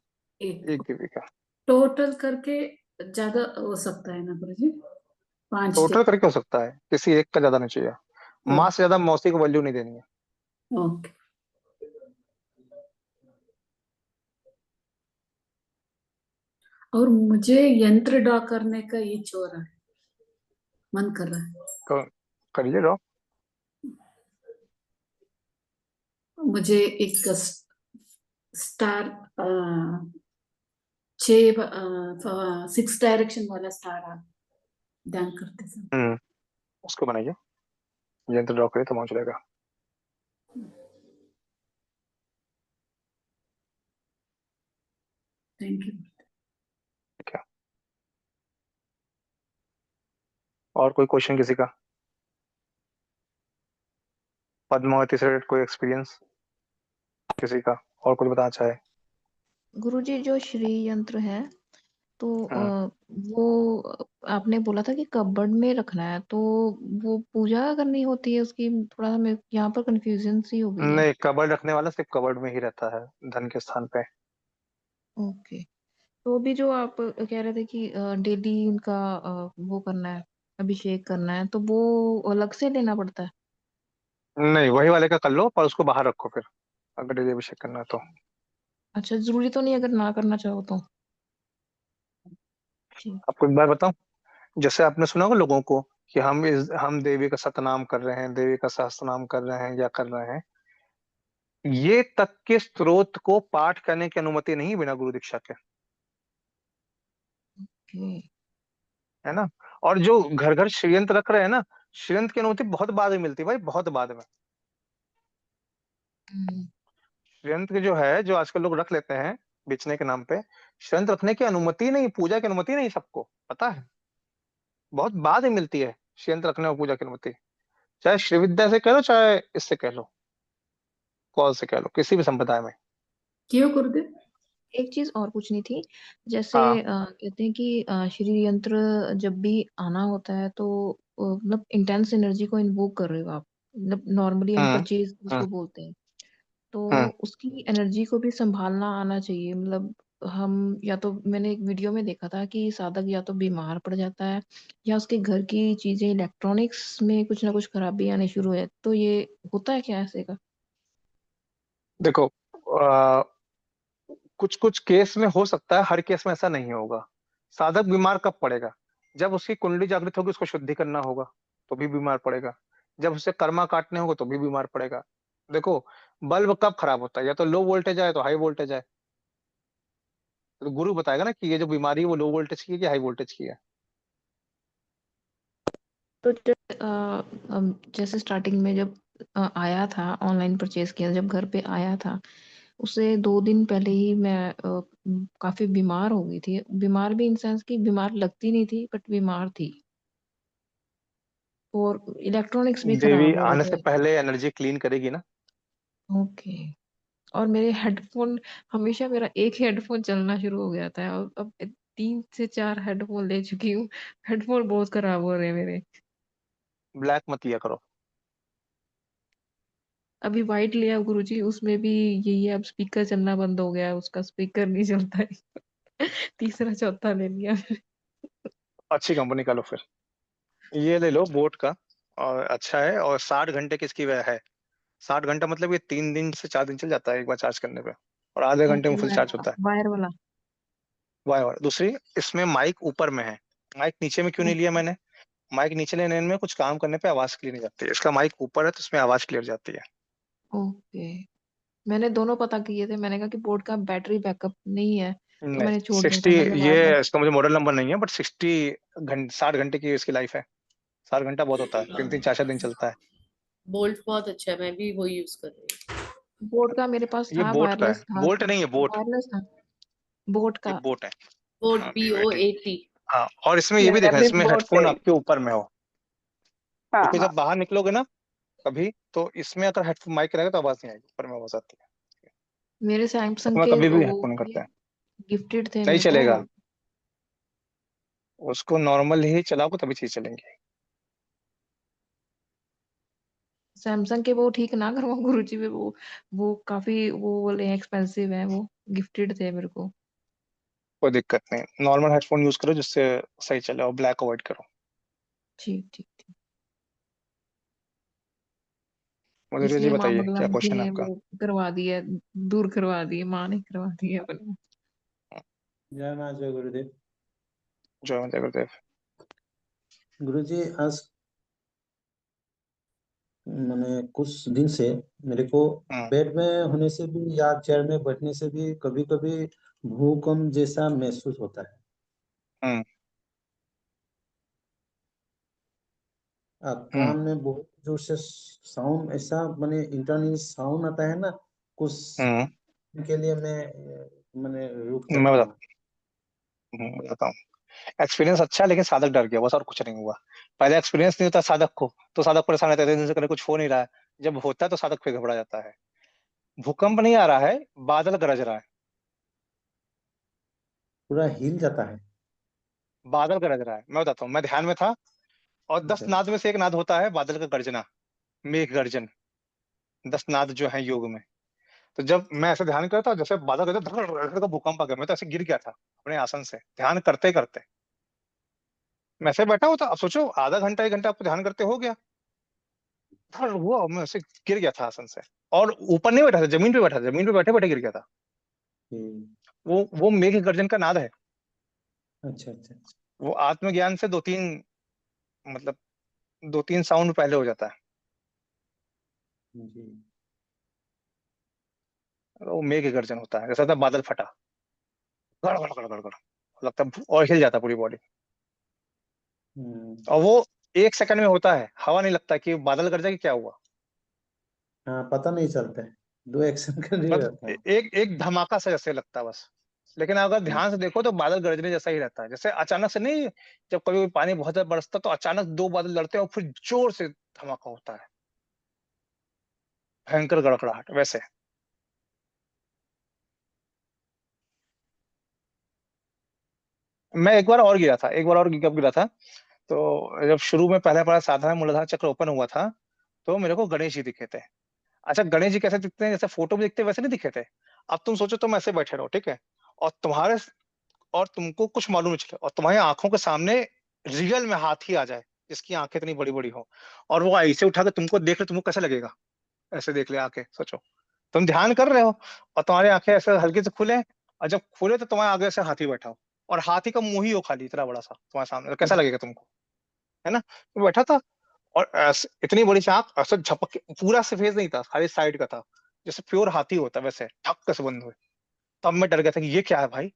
एक एक देवी का। टोटल करके ज्यादा हो सकता है ना गुरु जी? 5 टोटल देवी। करके हो सकता है, किसी एक का ज्यादा नहीं चाहिए। माँ से ज्यादा मौसी को वैल्यू नहीं देनी है। ओके। और मुझे यंत्र ड्रॉ करने का इच हो रहा है, मन कर रहा है। करिए ड्रॉ। मुझे एक स्टार 6 डायरेक्शन वाला स्टार आप ध्यान करते समय। उसको बनाइए, यंत्र ड्रॉ करिए तो पहुंच जाएगा। Thank you. ठीक है, और कोई क्वेश्चन किसी का? पद्मावती से related कोई एक्सपीरियंस किसी का, और कुछ बताना चाहे? गुरुजी जो श्री यंत्र है तो हम्म, वो आपने बोला था कि कबर्ड में रखना है, तो वो पूजा करनी होती है उसकी? थोड़ा सा मैं यहाँ पर कंफ्यूजन सी हो गई है। नहीं, कबर्ड रखने वाला सिर्फ कबर्ड में ही रहता है, धन के स्थान पे। ओके, तो अभी जो आप कह रहे थे कि डेली उनका वो करना है, अभिषेक करना है, तो वो अलग से लेना पड़ता है? नहीं, वही वाले का कर लो, पर उसको बाहर रखो फिर, अगर डेली अभिषेक करना है तो। अच्छा, जरूरी तो नहीं अगर ना करना चाहो तो? ठीक। आपको एक बार बताऊं, जैसे आपने सुना होगा लोगों को कि हम देवी का सतनाम कर रहे हैं, देवी का सहस्त्रनाम कर रहे हैं या कर रहे हैं, ये तक के स्रोत को पाठ करने की अनुमति नहीं बिना गुरु दीक्षा के, ओके। है ना। और जो घर घर श्रीयंत्र रख रहे हैं ना, श्रीयंत्र की अनुमति बहुत बाद में मिलती है भाई, बहुत बाद में। हम्म, श्रीयंत्र जो है, जो आजकल लोग रख लेते हैं बेचने के नाम पे, श्रीयंत्र रखने की अनुमति नहीं, पूजा की अनुमति नहीं, सबको पता है, बहुत बाद में मिलती है श्रीयंत्र रखने और पूजा की अनुमति। चाहे श्री विद्या से कह लो, चाहे इससे कह लो, कौन से कह लो, किसी भी संप्रदाय में। क्यों गुरुदेव? एक चीज और पूछनी थी। जैसे हाँ। कहते हैं कि श्री यंत्र जब भी आना होता है तो मतलब इंटेंस एनर्जी को इन्वोक कर रहे हो आप, मतलब नॉर्मली हम हम्म। परचेज हम्म। उसको बोलते हैं, तो हम्म। उसकी एनर्जी को भी संभालना आना चाहिए। मतलब हम, या तो मैंने एक वीडियो में देखा था कि साधक या तो बीमार पड़ जाता है या उसके घर की चीजें इलेक्ट्रॉनिक्स में कुछ ना कुछ खराबी आने शुरू है, तो ये होता है क्या ऐसे का? देखो, कुछ कुछ केस में हो सकता है, हर केस में ऐसा नहीं होगा। साधक बीमार कब पड़ेगा? जब उसकी कुंडली जागृत होगी, उसको शुद्धि करना होगा तो भी बीमार पड़ेगा। जब उसे कर्मा काटने होगा तो भी बीमार पड़ेगा। देखो, बल्ब कब खराब होता है? या तो लो वोल्टेज है तो हाई वोल्टेज है, तो गुरु बताएगा ना कि ये जो बीमारी है वो लो वोल्टेज की है कि हाई वोल्टेज की है। तो जैसे स्टार्टिंग में जब आया था, ऑनलाइन परचेज किया जब घर पे आया था, उससे 2 दिन पहले ही मैं काफी बीमार हो गई थी। बीमार भी इन सेंस की बीमार लगती नहीं थी, बट बीमार थी, और इलेक्ट्रॉनिक्स भी देवी खराब हो आने रहे से थे। पहले एनर्जी क्लीन करेगी ना। ओके। और मेरे हेडफोन, हमेशा मेरा एक हेडफोन चलना शुरू हो गया था, और अब 3 से 4 हेडफोन ले चुकी हूँ। हेडफोन बहुत खराब हो रहे हैं मेरे। ब्लैक मत लिया करो। अभी वाइट लिया गुरुजी, उसमें भी यही है, अब स्पीकर चलना बंद हो गया है, उसका स्पीकर नहीं चलता है। तीसरा चौथा ले लिया। अच्छी कंपनी का लो फिर, ये ले लो बोट का, और अच्छा है, और 60 घंटे की इसकी वह है। 60 घंटा मतलब ये 3 दिन से 4 दिन चल जाता है एक बार चार्ज करने पे, और आधे घंटे ओके, में फुल चार्ज होता है। वायर वाला। वाह। दूसरी, इसमें माइक ऊपर में है, माइक नीचे में क्यों नहीं लिया मैंने? माइक नीचे लेने में कुछ काम करने पे आवाज क्लियर नहीं जाती है, इसका माइक ऊपर है तो इसमें आवाज क्लियर जाती है। ओके, मैंने दोनों पता किए थे, मैंने कहा कि बोर्ड का बैटरी बैकअप नहीं है, तो नहीं, मैंने छोड़ दिया 60, था। मैंने ये वायरलेस। इसका मुझे मॉडल नंबर नहीं है, बट 60 घंटे, 60 घंटे की इसकी लाइफ है। 60 घंटा बहुत होता है, 3 3 4 4 दिन चलता है। बोल्ट बहुत अच्छा है, मैं भी वो यूज कर रही हूँ। बोर्ड का मेरे पास ये था, बोट का वायरलेस है, था। बोल्ट नहीं है, बोट। वायरलेस था बोर्ड ये का। बोट है। बोट हाँ, BOAT। BOAT। हाँ, और इसमें ये भी मेरा देखना, भी इसमें बोट है। हेडफोन आपके ऊपर में हो, हाँ क्योंकि हाँ। जब बाहर निकलोगे ना कभी, तो इसमें अगर हेडफोन माइक रहेगा तो आवाज नहीं आएगी, ऊपर में आवाज आती है। मेरे तो सैमसंग मैं के कभी भी वो हेडफोन करता थे, है, गिफ्टेड थे सही मेरे को। चलेगा। उसको नॉर्मल ही चलाओगे तभी चीज चलेंगी। सैमसंग के वो ठीक ना करवाओ गुरुजी में, वो काफी वो बोले एक्सपेंसिव है, वो गिफ्टेड थे मेरे को। कोई दिक्कत नहीं, नॉर्मल हेडफोन यूज करो जिससे सही चले, और ब्लैक अवॉइड करो। ठीक ठीक ठीक। मुझे जी इसलिए माँ बताइए मंगला क्या मुझे क्वेश्चन है आपका? वो करवा दिया, दूर करवा दिए, माँ ने करवा दिया अपने। जय माँ जय गुरुदेव। जय गुरुदेव। गुरुजी आज मैंने कुछ दिन से मेरे को बेड में होने से भी या चेयर में बैठने से भी कभी कभी भूकंप जैसा महसूस होता है। हम्म कान में बहुत जोर से साउंड, ऐसा मैंने इंटरनल साउंड आता है ना, कुछ हम्म के लिए मैंने रुक मैं सकता हूँ। बताता हूँ। एक्सपीरियंस अच्छा है, लेकिन साधक डर गया बस, और कुछ नहीं हुआ। पहले एक्सपीरियंस नहीं होता साधक को, तो साधक परेशान रहता है, दिन से कहीं कुछ हो नहीं रहा है। जब होता है तो साधक फिर घबरा जाता है। भूकंप नहीं आ रहा है, बादल गरज रहा है। पूरा हिल जाता है। बादल गरज रहा है, मैं बताता हूँ। मैं ध्यान में था, और 10 अच्छा। नाद में से एक नाद होता है बादल का गर्जना, मेघ गर्जन। 10 नाद जो है योग में। तो जब मैं ऐसे ध्यान करता, जैसे बादल गरजा, धड़ का भूकंप आ गया, मैं तो ऐसे गिर गया था अपने आसन से, ध्यान करते करते। मैं ऐसे बैठा हुआ था, अब सोचो आधा घंटा 1 घंटा आपको ध्यान करते हो गया, धड़ हुआ, और मैं ऐसे गिर गया था आसन से। और ऊपर नहीं बैठा था, जमीन पे बैठा था, जमीन पे बैठे बैठे गिर गया था। वो मेघ गर्जन का नाद है। अच्छा अच्छा। वो आत्मज्ञान से 2-3, मतलब 2-3 साउंड पहले हो जाता है। जी। वो मेघ गर्जन होता है, जैसा था बादल फटा, गड़ गड़ गड़ गड़ गड़, लगता है, और हिल जाता पूरी बॉडी। और वो 1 सेकंड में होता है, हवा नहीं लगता कि बादल गरजा कि क्या हुआ। हाँ, पता नहीं चलता है, 2 एक्शन कर रही बस रहता है। एक एक धमाका सा जैसे लगता है बस। लेकिन अगर ध्यान से देखो तो बादल गरजने जैसा ही रहता है, जैसे अचानक से नहीं, जब कभी पानी बहुत ज्यादा बरसता तो अचानक 2 बादल लड़ते हैं और फिर जोर से धमाका होता है, भयंकर गड़गड़ाहट वैसे। मैं एक बार और गिरा था, एक बार और कब गिरा था, तो जब शुरू में पहला पहला साधारण मूलाधार चक्र ओपन हुआ था, तो मेरे को गणेश जी दिखे थे। अच्छा, गणेश जी कैसे दिखते हैं, जैसे फोटो में दिखते हैं वैसे नहीं दिखे थे। अब तुम सोचो, तुम ऐसे बैठे रहो, ठीक है, और तुम्हारे और तुमको कुछ मालूम नहीं चले, और तुम्हारी आंखों के सामने रियल में हाथी आ जाए, जिसकी आंखें इतनी बड़ी बड़ी हो, और वो ऐसे उठा के तुमको देख ले, तुमको कैसा लगेगा। ऐसे देख ले आके, सोचो तुम ध्यान कर रहे हो, और तुम्हारी आंखें ऐसे हल्के से खुले, और जब खुले तो तुम्हारे आगे से हाथी बैठा हो, और हाथी का मुंह ही हो खाली इतना बड़ा सा तुम्हारे सामने, तो कैसा लगेगा तुमको, है ना। तो बैठा था, और ऐसे इतनी बड़ी सी आंख, ऐसे झपक के, पूरा सफेद नहीं था, खाली साइड का था, जैसे प्योर हाथी होता है वैसे, ठक से बंद हुए। तब मैं डर गया था कि ये क्या है भाई,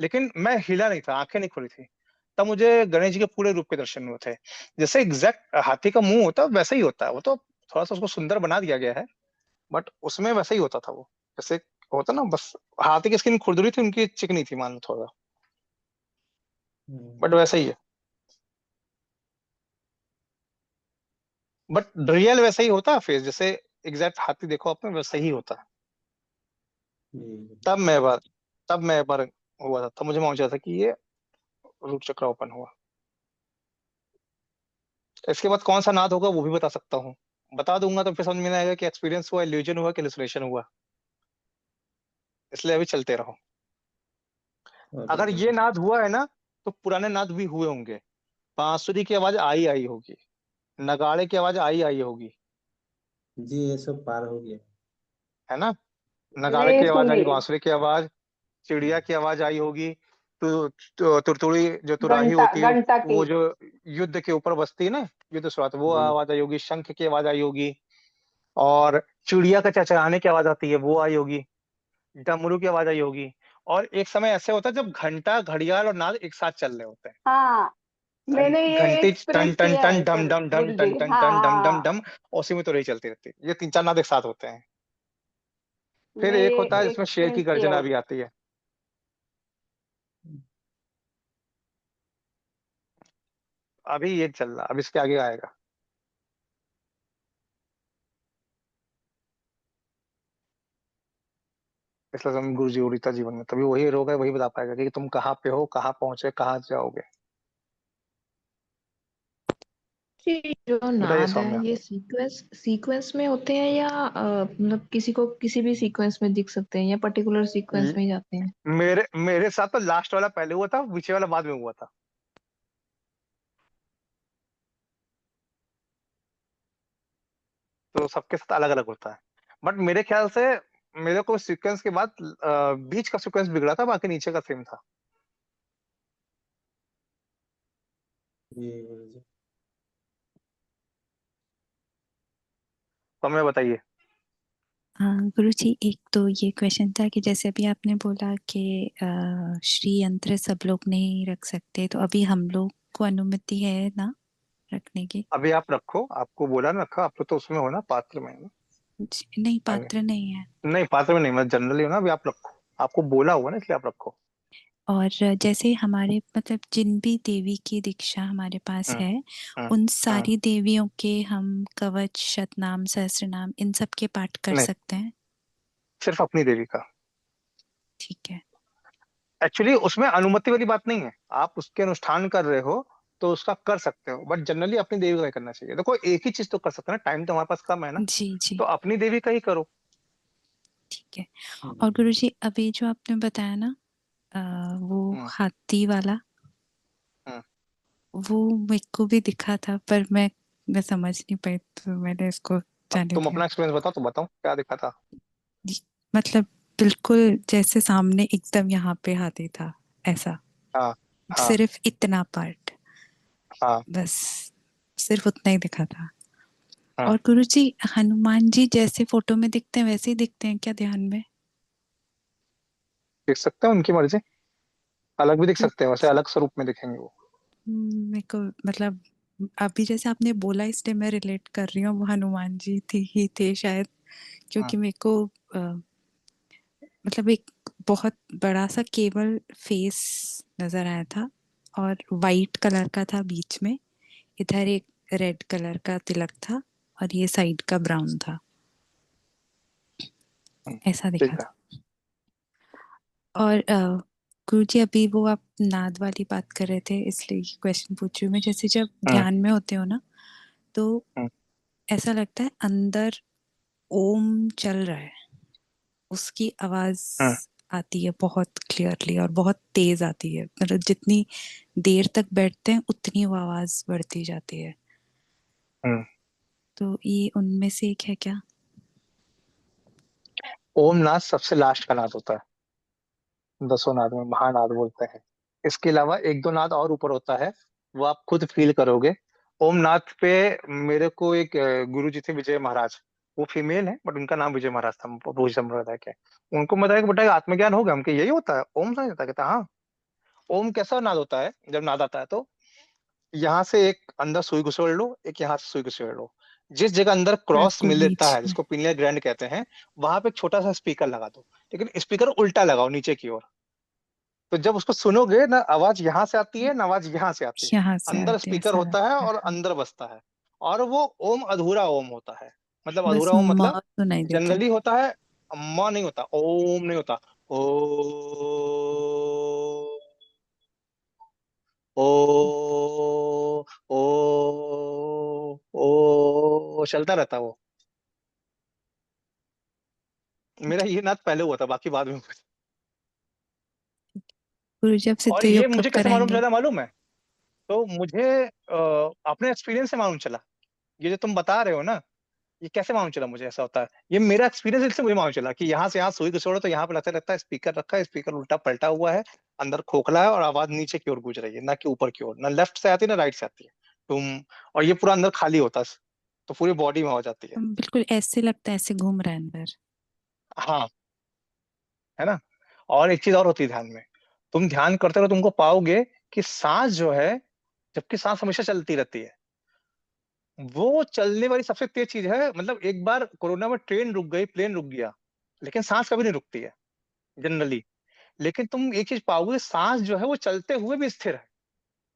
लेकिन मैं हिला नहीं था, आंखें नहीं खुली थी। तब मुझे गणेश जी के पूरे रूप के दर्शन हुए थे। जैसे एग्जैक्ट हाथी का मुंह होता है वैसे ही होता है, वो तो थोड़ा सा उसको सुंदर बना दिया गया है, बट उसमें वैसे ही होता था वो, जैसे होता ना, बस हाथी की स्किन खुरदुरी थी, उनकी चिकनी थी मान लो थोड़ा, बट वैसे ही है। बट रियल वैसे ही होता है फेस, जैसे एग्जैक्ट हाथी देखो आपने वैसे ही होता है। तब मैं बार तब मैं एक बार हुआ था, तब मुझे मालूम चला था कि ये रूट चक्र ओपन हुआ। इसके बाद कौन सा नाद होगा वो भी बता सकता हूँ, बता दूंगा तो फिर समझ में नहीं आएगा कि एक्सपीरियंस हुआ, इल्यूजन हुआ कि hallucination हुआ। इसलिए अभी चलते रहो। अगर ये नाद हुआ है ना, तो पुराने नाद भी हुए होंगे। बांसुरी की आवाज आई आई होगी, नगाड़े की आवाज आई आई होगी, जी, ये सब पार हो गया। है ना। नगाड़े नहीं की आवाज सुनी। आई, बांसुरी की आवाज, चिड़िया की आवाज आई होगी, तुरतुड़ी जो तुराही घंटा होती है, घंटा की। वो जो युद्ध के ऊपर बसती है ना, युद्ध शुरुआत, वो जी। आवाज आई होगी, शंख की आवाज आई होगी, और चिड़िया का चहचहाने की आवाज आती है वो आई होगी, डमरू की आवाज आई होगी। और एक समय ऐसे होता है जब घंटा, घड़ियाल और नाद एक साथ चल रहे होते हैं। हाँ, मैंने ये घंटी टन एक्सपीरियंस टन किया टन है डम सर डम डम गुरुजी। टन टन हाँ टन डम डम हाँ, डम, उसी में तो रही चलती रहती है, ये 3-4 नाद एक साथ होते हैं। फिर मैं एक ये होता है जिसमें शेर की एक्सपीरियंस किया गर्जना हूँ। भी आती है। अभी ये चल रहा, अब इसके आगे आएगा। इसलिए हम गुरु जी उड़ीता जीवन में, तभी वही रोग है, वही बता पाएगा कि तुम कहाँ पे हो, कहाँ पहुंचे, कहाँ जाओगे। जी, जो बताइए नाद है सौम्या। ये सीक्वेंस सीक्वेंस में होते हैं, या मतलब किसी को किसी भी सीक्वेंस में दिख सकते हैं, या पर्टिकुलर सीक्वेंस ल- में ही जाते हैं? मेरे साथ तो लास्ट वाला पहले हुआ था, पीछे वाला बाद में हुआ था, तो सबके साथ अलग अलग होता है। बट मेरे ख्याल से मेरे को सीक्वेंस के बाद बीच का सीक्वेंस बिगड़ा था, बाकी नीचे का सेम था। जी गुरुजी। तो हमें बताइए। गुरुजी, एक तो ये क्वेश्चन था कि जैसे अभी आपने बोला कि श्री यंत्र सब लोग नहीं रख सकते, तो अभी हम लोग को अनुमति है ना रखने की? अभी आप रखो, आपको बोला ना रखा, आप तो उसमें हो ना, पात्र में ना। नहीं, हाँ, नहीं पात्र नहीं है। नहीं, पात्र में नहीं, मैं जनरली हूँ ना, अभी आप रखो, आपको बोला हुआ ना, इसलिए आप रखो। और जैसे हमारे मतलब जिन भी देवी की दीक्षा हमारे पास हम्म है, हम्म उन हम्म। सारी देवियों के हम कवच, शतनाम, सहस्रनाम इन सब के पाठ कर नहीं, सकते हैं? सिर्फ अपनी देवी का। ठीक है। एक्चुअली उसमें अनुमति वाली बात नहीं है, आप उसके अनुष्ठान कर रहे हो तो उसका कर सकते हो, बट जनरली अपनी देवी का ही करना चाहिए। देखो एक ही चीज तो कर सकते हैं ना, टाइम तो हमारे पास कम है ना, जी जी, तो अपनी देवी का ही करो। ठीक है। और गुरुजी, अभी जो आपने बताया ना वो हम्म हाथी वाला, हम्म। वो मेरे को भी दिखा था, पर मैं समझ नहीं पाई, तो मैंने इसको अब जाने तुम दिया। अपना एक्सपीरियंस बताओ, तो बताओ क्या दिखा था। जी, मतलब बिल्कुल जैसे सामने एकदम यहाँ पे हाथी था, ऐसा। हाँ हाँ सिर्फ इतना पार्ट, हाँ बस सिर्फ उतना ही दिखा था। हाँ। और गुरुजी, हनुमान जी जैसे फोटो में दिखते हैं वैसे ही दिखते हैं क्या ध्यान में? देख सकते हैं, उनकी मर्जी, अलग भी दिख सकते हैं, वैसे अलग स्वरूप में दिखेंगे वो। मेरे को मतलब अभी जैसे आपने बोला इसलिए मैं रिलेट कर रही हूँ, वो हनुमान जी थी ही थे शायद, हाँ क्योंकि मेरे को मतलब एक बहुत बड़ा सा केवल फेस नजर आया था, और वाइट कलर का था बीच में, इधर एक रेड कलर का तिलक था, और ये साइड का ब्राउन था, ऐसा दिखा ठीक है। था। और गुरुजी, अभी वो आप नाद वाली बात कर रहे थे, इसलिए ये क्वेश्चन पूछ रही हूँ मैं। जैसे जब हम्म ध्यान में होते हो ना, तो हम्म ऐसा लगता है अंदर ओम चल रहा है, उसकी आवाज हम्म आती है बहुत क्लियरली और बहुत तेज आती है, मतलब जितनी देर तक बैठते हैं उतनी वो आवाज बढ़ती जाती है। हम्म। तो ये उनमें से एक है क्या? ओम नाद सबसे लास्ट का नाद होता है, दसों नाद में महानाद बोलते हैं। इसके अलावा एक दो नाद और ऊपर होता है, वो आप खुद फील करोगे। ओम नाद पे मेरे को एक गुरु जी थे, विजय महाराज, वो फीमेल है बट उनका नाम विजय महाराज था, भोज संप्रदाय के। उनको बताया कि बेटा आत्मज्ञान हो गया, हमके यही होता है, ओम समझ जाता, कहता हाँ। ओम कैसा नाद होता है, जब नाद आता है तो यहाँ से एक अंदर सुई घुसेड़ लो, एक यहाँ से सुई घुसेड़ लो, जिस जगह अंदर क्रॉस बिल्कुल मिल लेता बीच है में। जिसको पिनियल ग्लैंड कहते हैं, वहां पे एक छोटा सा स्पीकर लगा दो, लेकिन स्पीकर उल्टा लगाओ नीचे की ओर। तो जब उसको सुनोगे ना, आवाज यहाँ से आती है ना, आवाज यहाँ से आती है। यहाँ से अंदर आती है, स्पीकर ऐसा होता है लगता है, और हाँ। अंदर बसता है, और वो ओम अधूरा ओम होता है। मतलब बस अधूरा ओम म मतलब सुनाई देता है। जनरली होता है, म नहीं होता, ओम नहीं होता, ओ ओ ओ चलता रहता है वो। मेरा ये नाद पहले हुआ था, बाकी बाद में हुआ था। गुरुजी, अब सिद्ध और ये योग कब मुझे कैसे मालूम कराएंगे? चला मालूम है, तो मुझे अपने एक्सपीरियंस से मालूम चला। ये जो तुम बता रहे हो ना, ये कैसे मालूम चला मुझे ऐसा होता है, ये मेरा एक्सपीरियंस, इससे मुझे मालूम चला कि यहाँ से यहाँ सुई को छोड़ो तो यहाँ पे लगता रहता है स्पीकर रखा है, स्पीकर उल्टा पलटा हुआ है, अंदर खोखला है और आवाज नीचे की ओर गूंज रही है, ना कि ऊपर की ओर, ना लेफ्ट से आती है ना राइट से आती है। तुम, और ये पूरा अंदर खाली होता है, तो पूरी बॉडी में हो जाती है। बिल्कुल ऐसे लगता है, ऐसे घूम रहा है अंदर। हाँ, है ना। और एक चीज और होती है ध्यान में, तुम ध्यान करते रहो, तुमको पाओगे कि सांस जो है, जबकि सांस हमेशा चलती रहती है, वो चलने वाली सबसे तेज चीज है। मतलब एक बार कोरोना में ट्रेन रुक गई, प्लेन रुक गया, लेकिन सांस कभी नहीं रुकती है जनरली। लेकिन तुम एक चीज पाओगे, सांस जो है वो चलते हुए भी स्थिर है।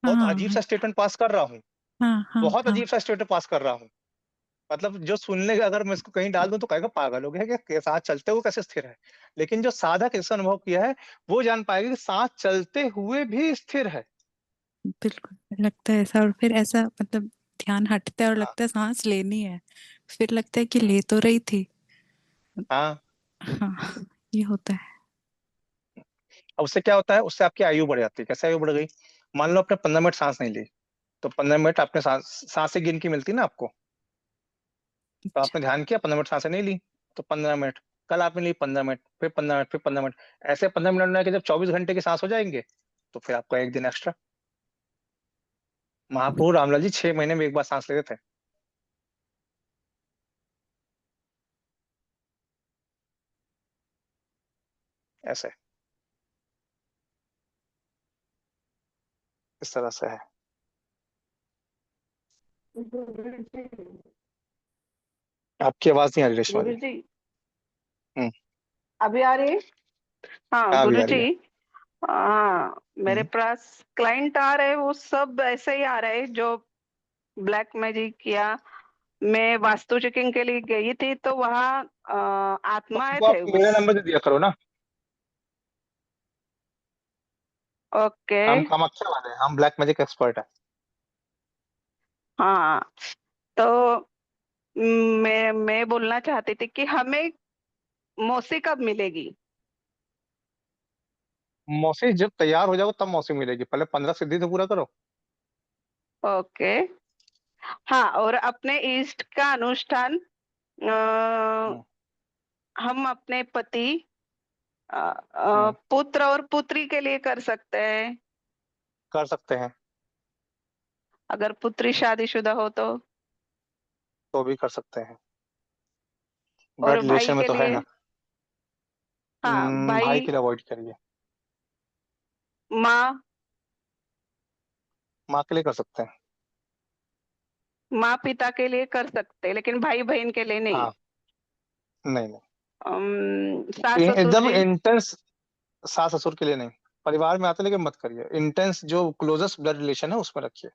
हाँ बहुत अजीब हाँ सा स्टेटमेंट पास कर रहा हूँ, हाँ हाँ बहुत हाँ। अजीब सा स्टेटमेंट पास कर रहा हूँ। मतलब जो सुनने का, अगर मैं इसको कहीं डाल दूं तो कहेगा पागल हो गया, कि सांस चलते हुए कैसे स्थिर है। लेकिन जो साधक इसका अनुभव किया है, वो जान पाएगा कि सांस चलते हुए भी स्थिर है। बिल्कुल लगता है ऐसा, और फिर ऐसा मतलब ध्यान हटता है और हाँ लगता है सांस लेनी है, फिर लगता है कि हम्म, ले तो रही थी। हाँ। हाँ, ये होता है। अब उससे क्या होता है, उससे आपकी आयु बढ़ जाती है। कैसे आयु बढ़ गई, मान लो आपने 15 मिनट सांस नहीं ली, तो 15 मिनट आपने सांस सांसें गिन की मिलती ना आपको। तो अच्छा। आपने ध्यान किया, 15 मिनट सांसें नहीं ली, तो 15 मिनट, कल आपने ली 15 मिनट, फिर 15 मिनट, फिर 15 मिनट, ऐसे 15 मिनट में के जब 24 घंटे की सांस हो जाएंगे, तो फिर आपका एक दिन एक्स्ट्रा। महाप्रभु रामलाल जी 6 महीने में एक बार सांस लेते थे। ऐसे इस तरह से है। गुरुजी आपकी आवाज नहीं आ रही रेशमा जी। गुरुजी हम्म। अभी आ रही है? हाँ हाँ, अभी आ रही गुरुजी, है। हाँ मेरे हम्म। पास क्लाइंट आ रहे हैं, वो सब ऐसे ही आ रहे हैं जो ब्लैक मैजिक किया। मैं वास्तु चेकिंग के लिए गई थी तो वहाँ तो आत्माएं उनको थे आप बस। मेरा नंबर दे दिया करो ना। ओके। हम कामाख्या वाले हैं, हम ब्लैक मैजिक एक्सपर्ट है। हाँ तो मैं बोलना चाहती थी कि हमें मौसी कब मिलेगी? मौसी जब तैयार हो जाओ तब मौसी मिलेगी, पहले 15 सिद्धि तो पूरा करो। ओके। हाँ और अपने ईस्ट का अनुष्ठान हम्म। हम अपने पति हम्म। पुत्र और पुत्री के लिए कर सकते हैं। कर सकते हैं। अगर पुत्री शादीशुदा हो तो भी कर सकते हैं। और ब्लड भाई रिलेशन में के तो है लिए? ना। हाँ भाई भाई, के लिए अवॉइड करिए। माँ, माँ के लिए कर सकते हैं। माँ पिता के लिए कर सकते हैं लेकिन भाई बहन के लिए नहीं। हाँ। नहीं नहीं, सास ससुर एकदम जी? इंटेंस सास ससुर के लिए नहीं। परिवार में आते लेकिन मत करिए, इंटेंस जो क्लोजेस्ट ब्लड रिलेशन है उसमें रखिए।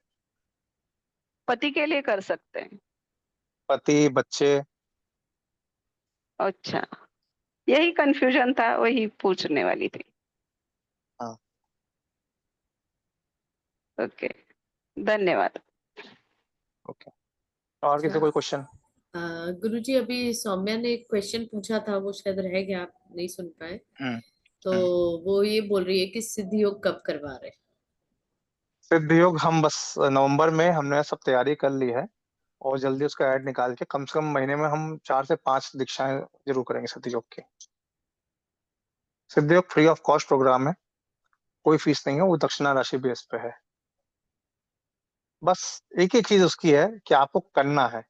पति के लिए कर सकते हैं? पति बच्चे। अच्छा, यही कंफ्यूजन था, वही पूछने वाली थी। हाँ। ओके, धन्यवाद। ओके, और किसी अच्छा, कोई क्वेश्चन? गुरुजी अभी सौम्या ने एक क्वेश्चन पूछा था, वो शायद रह गया, आप नहीं सुन पाए। हम्म। तो वो ये बोल रही है कि सिद्ध योग कब करवा रहे हैं? सिद्ध योग हम बस नवंबर में हमने सब तैयारी कर ली है, और जल्दी उसका ऐड निकाल के कम से कम महीने में हम 4 से 5 दीक्षाएं जरूर करेंगे सिद्ध योग की। सिद्ध योग फ्री ऑफ कॉस्ट प्रोग्राम है, कोई फीस नहीं है, वो दक्षिणा राशि बेस पे है। बस एक ही चीज उसकी है कि आपको करना है,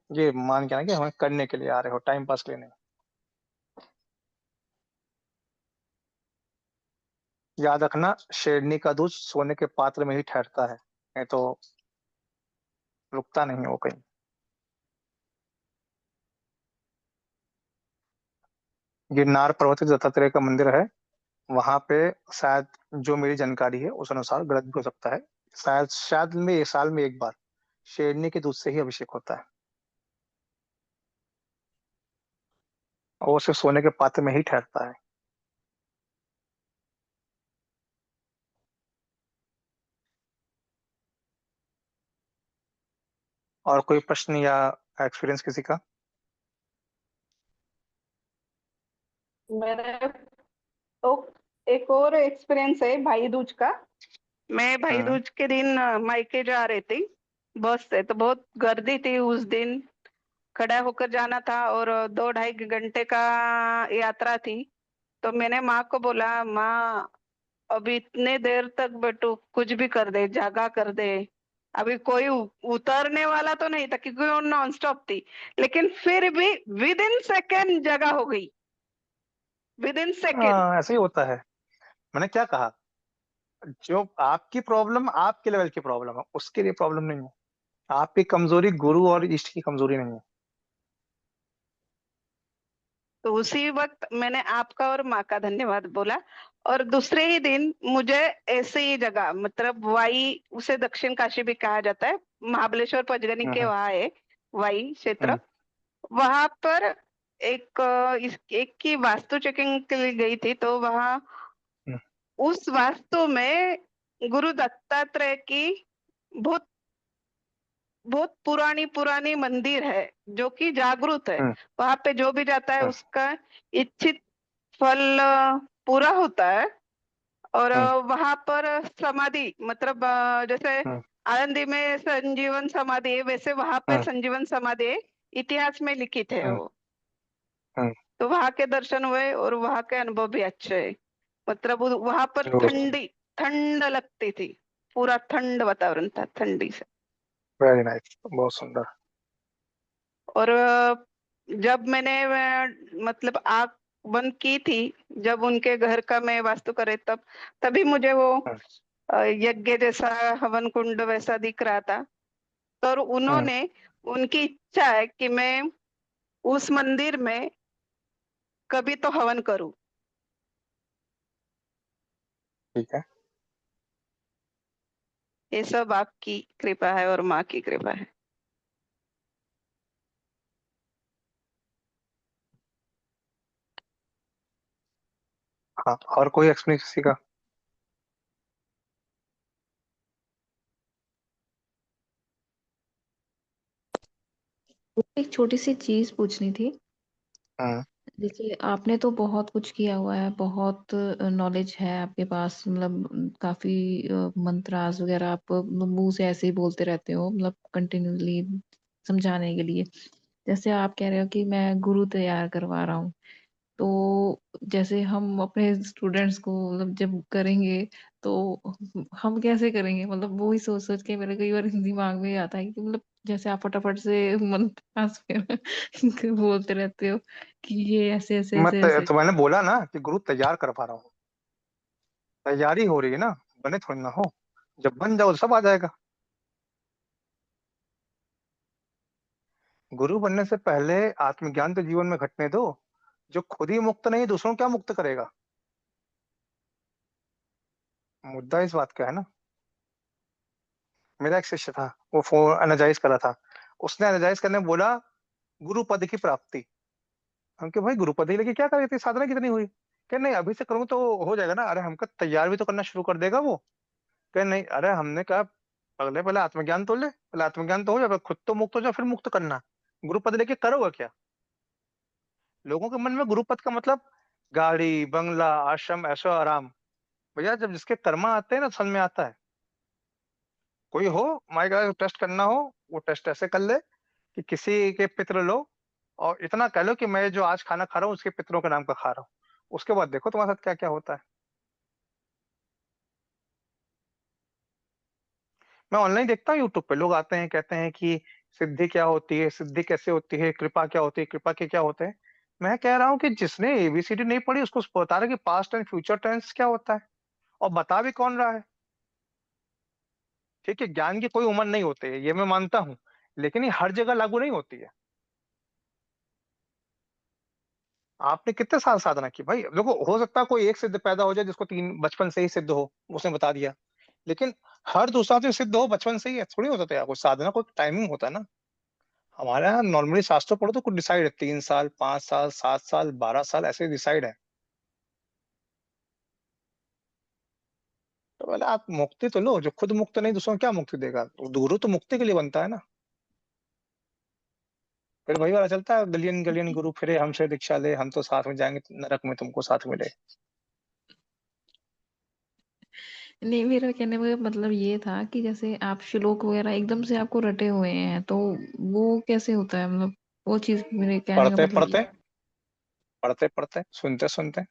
ये मान के ना कि हमें करने के लिए आ रहे हो, टाइम पास के लिए नहीं। याद रखना, शेरनी का दूध सोने के पात्र में ही ठहरता है, नहीं तो रुकता नहीं है वो कहीं। गिरनार पर्वत पे दत्तात्रेय का मंदिर है, वहां पे शायद, जो मेरी जानकारी है उस अनुसार, गलत भी हो सकता है, शायद में एक साल में एक बार शेरनी के दूध से ही अभिषेक होता है, और वो सिर्फ सोने के पात्र में ही ठहरता है। और कोई प्रश्न या एक्सपीरियंस किसी का? मेरे तो एक और एक्सपीरियंस है भाई दूज का। मैं भाई हम्म। दूज के दिन मायके जा रही थी बस से, तो बहुत गर्दी थी उस दिन, खड़ा होकर जाना था और 2-2.5 घंटे का यात्रा थी। तो मैंने माँ को बोला, माँ अभी इतने देर तक बैठू, कुछ भी कर दे, जागा कर दे। अभी कोई उतरने वाला तो नहीं था क्योंकि वो नॉन स्टॉप थी, लेकिन फिर भी विद इन सेकेंड जगह हो गई, विद इन सेकेंड। हाँ, ऐसे ही होता है। मैंने क्या कहा, जो आपकी प्रॉब्लम आपके लेवल की प्रॉब्लम है, उसके लिए प्रॉब्लम नहीं है। आपकी कमजोरी गुरु और इष्ट की कमजोरी नहीं है। तो उसी वक्त मैंने आपका और माँ का धन्यवाद बोला। और दूसरे ही दिन मुझे ऐसे ही जगह, मतलब वाई, उसे दक्षिण काशी भी कहा जाता है, महाबलेश्वर पंचगनी के हम्म। वहां है वाई क्षेत्र। हम्म। वहां पर एक की वास्तु चेकिंग के लिए गई थी, तो वहां हम्म। उस वास्तु में गुरु दत्तात्रेय की बहुत बहुत पुरानी पुरानी मंदिर है जो कि जागृत है। हम्म। वहां पे जो भी जाता है हम्म। उसका इच्छित फल पूरा होता है। और हम्म। वहां पर समाधि, मतलब जैसे हम्म। आनंदी में संजीवन समाधि है, वैसे वहां पर हम्म। संजीवन समाधि है, इतिहास में लिखित है हम्म। वो। हम्म। तो वहां के दर्शन हुए और वहां के अनुभव भी अच्छे है। मतलब वहां पर जरूर। ठंडी ठंड लगती थी, पूरा ठंड वातावरण था, ठंडी से। वेरी नाइस, बहुत सुंदर। और जब मैंने मतलब आग बंद की थी जब उनके घर का मैं वास्तु करे, तभी मुझे वो यज्ञ जैसा हवन कुंड वैसा दिख रहा था। तो उन्होंने, उनकी इच्छा है कि मैं उस मंदिर में कभी तो हवन करूं। ठीक है। ये सब आपकी कृपा है और माँ की कृपा है। हाँ, और कोई एक्सप्लेनेशन किसी का? एक छोटी सी चीज पूछनी थी। हाँ। देखिए, आपने तो बहुत कुछ किया हुआ है, बहुत नॉलेज है आपके पास, मतलब काफी मंत्रास वगैरह आप मुंह से ऐसे ही बोलते रहते हो, मतलब कंटिन्यूसली समझाने के लिए। जैसे आप कह रहे हो कि मैं गुरु तैयार करवा रहा हूँ, तो जैसे हम अपने स्टूडेंट्स को मतलब जब करेंगे तो हम कैसे करेंगे? मतलब वो ही सोच सोच के मेरे कई बार दिमाग में आता है कि मतलब जैसे आप फटाफट से मंत्रास वगैरह बोलते रहते हो कि ये ऐसे ऐसे ऐसे ऐसे। तो मैंने बोला ना कि गुरु तैयार करवा रहा हूँ। तैयारी हो रही है ना, बने थोड़ी ना हो। जब बन जाओ तो सब आ जाएगा। गुरु बनने से पहले आत्मज्ञान तो जीवन में घटने दो। जो खुद ही मुक्त नहीं, दूसरों को क्या मुक्त करेगा? मुद्दा इस बात का है ना। मेरा एक शिष्य था, वो फोन एनर्जाइज कर रहा था। उसने एनर्जाइज करने में बोला गुरु पद की प्राप्ति। हम कि भाई गुरु पद ही लेके क्या करेगी, तेरी साधना कितनी हुई? कह नहीं, अभी से करूँ तो हो जाएगा ना। अरे हमका तैयार भी तो करना शुरू कर देगा वो। कह नहीं, अरे हमने कहा पहले पहले आत्मज्ञान तो ले, पहले आत्मज्ञान तो हो जाए, खुद तो मुक्त हो जाए, फिर मुक्त करना। गुरु पद लेके करोगे क्या? लोगों के मन में गुरु पद का मतलब गाड़ी बंगला आश्रम ऐशो आराम। भैया जब जिसके कर्मा आते हैं ना, समझ में आता है। कोई हो माइक टेस्ट करना हो, वो टेस्ट ऐसे कर ले कि किसी के पितृ लो और इतना कह लो कि मैं जो आज खाना खा रहा हूँ उसके पितरों के नाम का खा रहा हूँ। उसके बाद देखो तुम्हारे साथ क्या क्या होता है। मैं ऑनलाइन देखता हूँ, यूट्यूब पे लोग आते हैं कहते हैं कि सिद्धि क्या होती है, सिद्धि कैसे होती है, कृपा क्या होती है, कृपा के क्या होते हैं। मैं कह रहा हूँ कि जिसने एबीसीडी नहीं पढ़ी उसको बता रहा है कि पास्ट एंड फ्यूचर टेंस क्या होता है, और बता भी कौन रहा है। ठीक है, ज्ञान की कोई उम्र नहीं होती है, ये मैं मानता हूँ, लेकिन ये हर जगह लागू नहीं होती है। आपने कितने साल साधना की भाई? देखो, हो सकता है कोई एक सिद्ध पैदा हो जाए जिसको तीन बचपन से ही सिद्ध हो, उसने बता दिया। लेकिन हर दूसरा तो सिद्ध हो बचपन से ही है थोड़ी होता है यार। कोई साधना को टाइमिंग होता है ना। हमारे यहाँ नॉर्मली शास्त्र पढ़ो तो कुछ डिसाइड है, 3 साल 5 साल 7 साल 12 साल ऐसे डिसाइड है। तो पहले आप मुक्ति तो लो, जो खुद मुक्त नहीं दूसरों को क्या मुक्ति देगा? गुरु तो मुक्ति के लिए बनता है ना। फिर वही वाला चलता है, गलियन गलियन गुरु फिरे हमसे दीक्षा ले, हम तो साथ में जाएंगे नरक में तुमको साथ मिले। नहीं, मेरा कहने का मतलब ये था कि जैसे आप श्लोक वगैरह एकदम से आपको रटे हुए हैं, तो वो कैसे होता है? मतलब वो चीज मेरे कहने का पढ़ते मतलब ये। पढ़ते पढ़ते पढ़ते सुनते सुनते।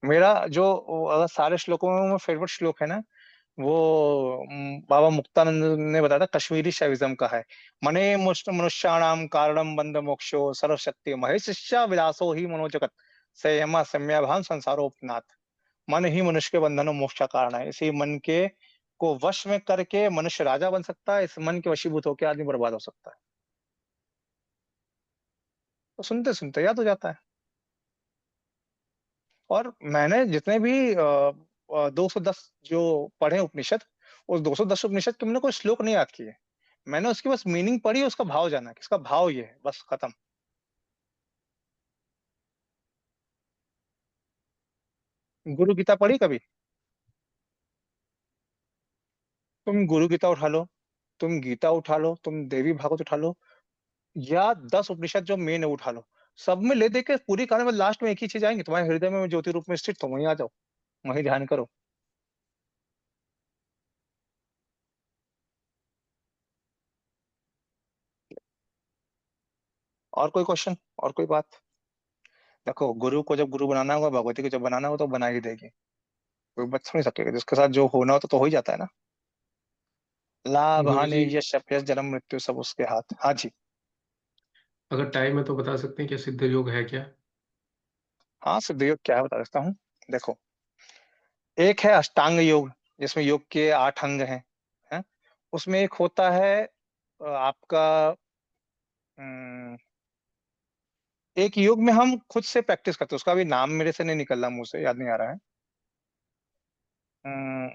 मेरा जो अगर सारे श्लोकों में फेवरेट श्लोक है ना, वो बाबा मुक्तानंद ने बताया था, कश्मीरी शैविज्म का है। मने मुष्ट मनुष्याणाम कारणम बंध मोक्षो सर्वशक्ति महेशिष्या विलासो ही मनोजगत संयमा सम्याभान संसारोपनाथ। मन ही मनुष्य के बंधनों मोक्ष का कारण है। इसी मन के को वश में करके मनुष्य राजा बन सकता है, इस मन के वशीभूत होकर आदमी बर्बाद हो सकता है। तो सुनते सुनते याद हो जाता है। और मैंने जितने भी 210 जो पढ़े उपनिषद, उस 210 उपनिषद के मैंने कोई श्लोक नहीं याद किए। मैंने उसकी बस मीनिंग पढ़ी, उसका भाव जाना कि इसका भाव ये है, बस खत्म। गुरु गीता पढ़ी कभी? तुम गुरु गीता उठा लो, तुम गीता उठा लो, तुम देवी भागवत उठा लो, या 10 उपनिषद जो मेन है उठा लो। सब में ले दे के पूरी कहानी में लास्ट में एक ही चीज आएंगे, तुम्हारे हृदय में ज्योति रूप में स्थित, तुम वहीं आ जाओ, वहीं ध्यान करो। और कोई क्वेश्चन, और कोई बात? देखो, गुरु को जब गुरु बनाना होगा, भगवती को जब बनाना होगा तो बना ही देगी। कोई बच नहीं सकेगा, जिसके साथ जो होना हो तो हो ही जाता है ना। लाभ हानि गुरुजी, यश अपयश जन्म मृत्यु सब उसके हाथ। हाँ जी। अगर टाइम है तो बता सकते हैं क्या सिद्ध योग है क्या? हाँ, सिद्ध योग क्या है बता सकता हूँ। देखो, एक है अष्टांग योग, जिसमें योग के 8 अंग हैं। उसमें एक होता है आपका अम, एक योग में हम खुद से प्रैक्टिस करते हैं, उसका भी नाम मेरे से नहीं निकल रहा, मुंह से याद नहीं आ रहा है। अम,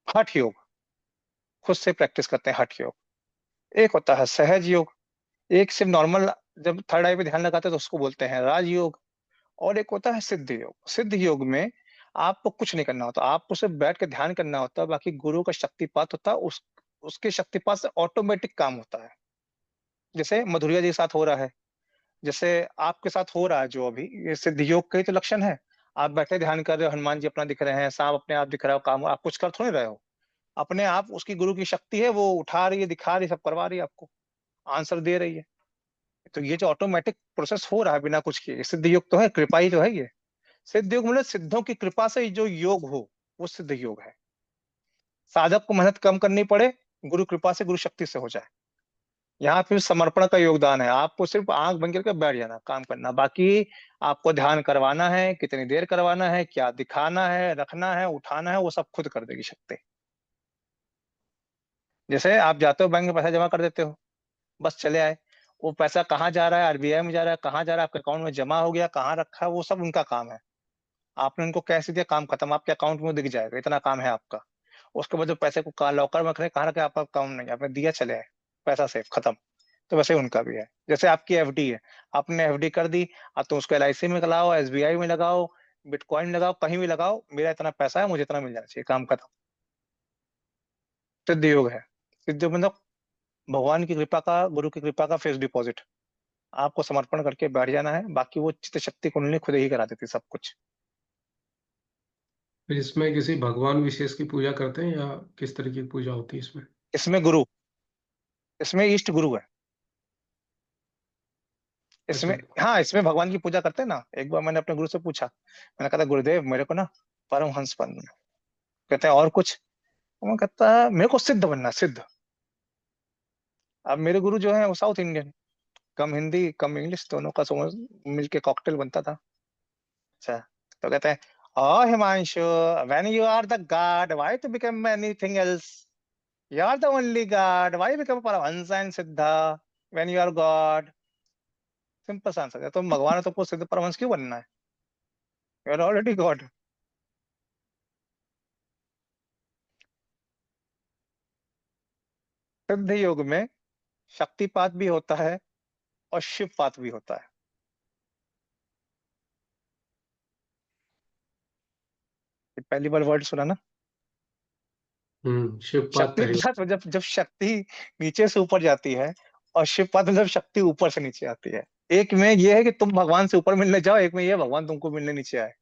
हठ योग, खुद से प्रैक्टिस करते हैं हठ योग। एक होता है सहज योग, एक सिर्फ नॉर्मल जब थर्ड आई पे ध्यान लगाते हैं तो उसको बोलते हैं राजयोग। और एक होता है सिद्ध योग। सिद्ध योग में आपको कुछ नहीं करना होता, आपको सिर्फ बैठ के ध्यान करना होता है, बाकी गुरु का शक्तिपात होता है, उसके शक्तिपात से ऑटोमेटिक काम होता है। जैसे मधुरिया जी के साथ हो रहा है, जैसे आपके साथ हो रहा है जो अभी, ये सिद्ध योग का ही तो लक्षण है। आप बैठे ध्यान कर रहे हो, हनुमान जी अपना दिख रहे हैं, सांप अपने आप दिख रहा हो, काम आप कुछ कर थोड़ी रहे हो, अपने आप उसकी गुरु की शक्ति है, वो उठा रही है, दिखा रही है, सब करवा रही है, आपको आंसर दे रही है। तो ये जो ऑटोमेटिक प्रोसेस हो रहा है बिना कुछ किए, ये सिद्ध योग तो है, कृपा ही तो है ये। सिद्ध योग मतलब सिद्धों की कृपा से जो योग हो, वो सिद्ध योग है। साधक को मेहनत कम करनी पड़े, गुरु कृपा से, गुरु शक्ति से हो जाए। यहाँ फिर समर्पण का योगदान है, आपको सिर्फ आंख बंद करके बैठ जाना, काम करना, बाकी आपको ध्यान करवाना है, कितनी देर करवाना है, क्या दिखाना है, रखना है, उठाना है, वो सब खुद कर देगी शक्ति। जैसे आप जाते हो बैंक में पैसा जमा कर देते हो, बस चले आए, वो पैसा कहाँ जा रहा है, आरबीआई में जा रहा है, कहाँ जा रहा है, आपके अकाउंट में जमा हो गया, कहाँ रखा है, वो सब उनका काम है। आपने उनको कैश दिया, काम खत्म, आपके अकाउंट में दिख जाएगा, इतना काम है आपका। उसके बाद जो पैसे को कहाँ लॉकर में रखे, कहाँ रखे, आपका अकाउंट नहीं, आपने दिया, चले आए, पैसा सेफ, खत्म। तो वैसे ही उनका भी है। जैसे आपकी एफडी है, आपने एफडी कर दी, अब तो उसको एलआईसी में लगाओ, एसबीआई में लगाओ, बिटकॉइन लगाओ, कहीं भी लगाओ, मेरा इतना पैसा है, मुझे इतना मिल जाना चाहिए, काम खत्म। सिद्ध योग है। सिद्ध योग मतलब भगवान की कृपा का, गुरु की कृपा का फिक्स डिपॉजिट। आपको समर्पण करके बैठ जाना है, बाकी वो चित्त शक्ति कुंडली खुद ही करा देती सब कुछ। फिर इसमें किसी भगवान विशेष की पूजा करते हैं या किस तरह की पूजा होती है इसमें? इसमें गुरु, इसमें इष्ट गुरु है अच्छा। इसमें। हाँ, इसमें भगवान की पूजा करते हैं ना। एक बार मैंने अपने गुरु से पूछा, मैंने कहा था गुरुदेव मेरे को ना परमहंस बनना है। कहते हैं और कुछ? मैं कहता है मेरे को सिद्ध बनना है, सिद्ध। अब मेरे गुरु जो है वो साउथ इंडियन, कम हिंदी कम इंग्लिश, दोनों का समझ मिलके कॉकटेल बनता था। अच्छा, तो कहते हैं ओ Himanshu, when you are the god why to become anything else, you are the only god why become Paramhansa and Siddha, when you are god. Simple सा आंसर है, तुम भगवान हो, तुमको सिद्ध परमहंस क्यों बनना है? You are already god. सिद्ध योग में शक्तिपात भी होता है और शिवपात भी होता है। ये पहली बार वर्ड सुना ना। शिवपात पहली। शक्तिपात जब जब शक्ति नीचे से ऊपर जाती है, और शिवपात मतलब शक्ति ऊपर से नीचे आती है। एक में ये है कि तुम भगवान से ऊपर मिलने जाओ, एक में ये है भगवान तुमको मिलने नीचे आए।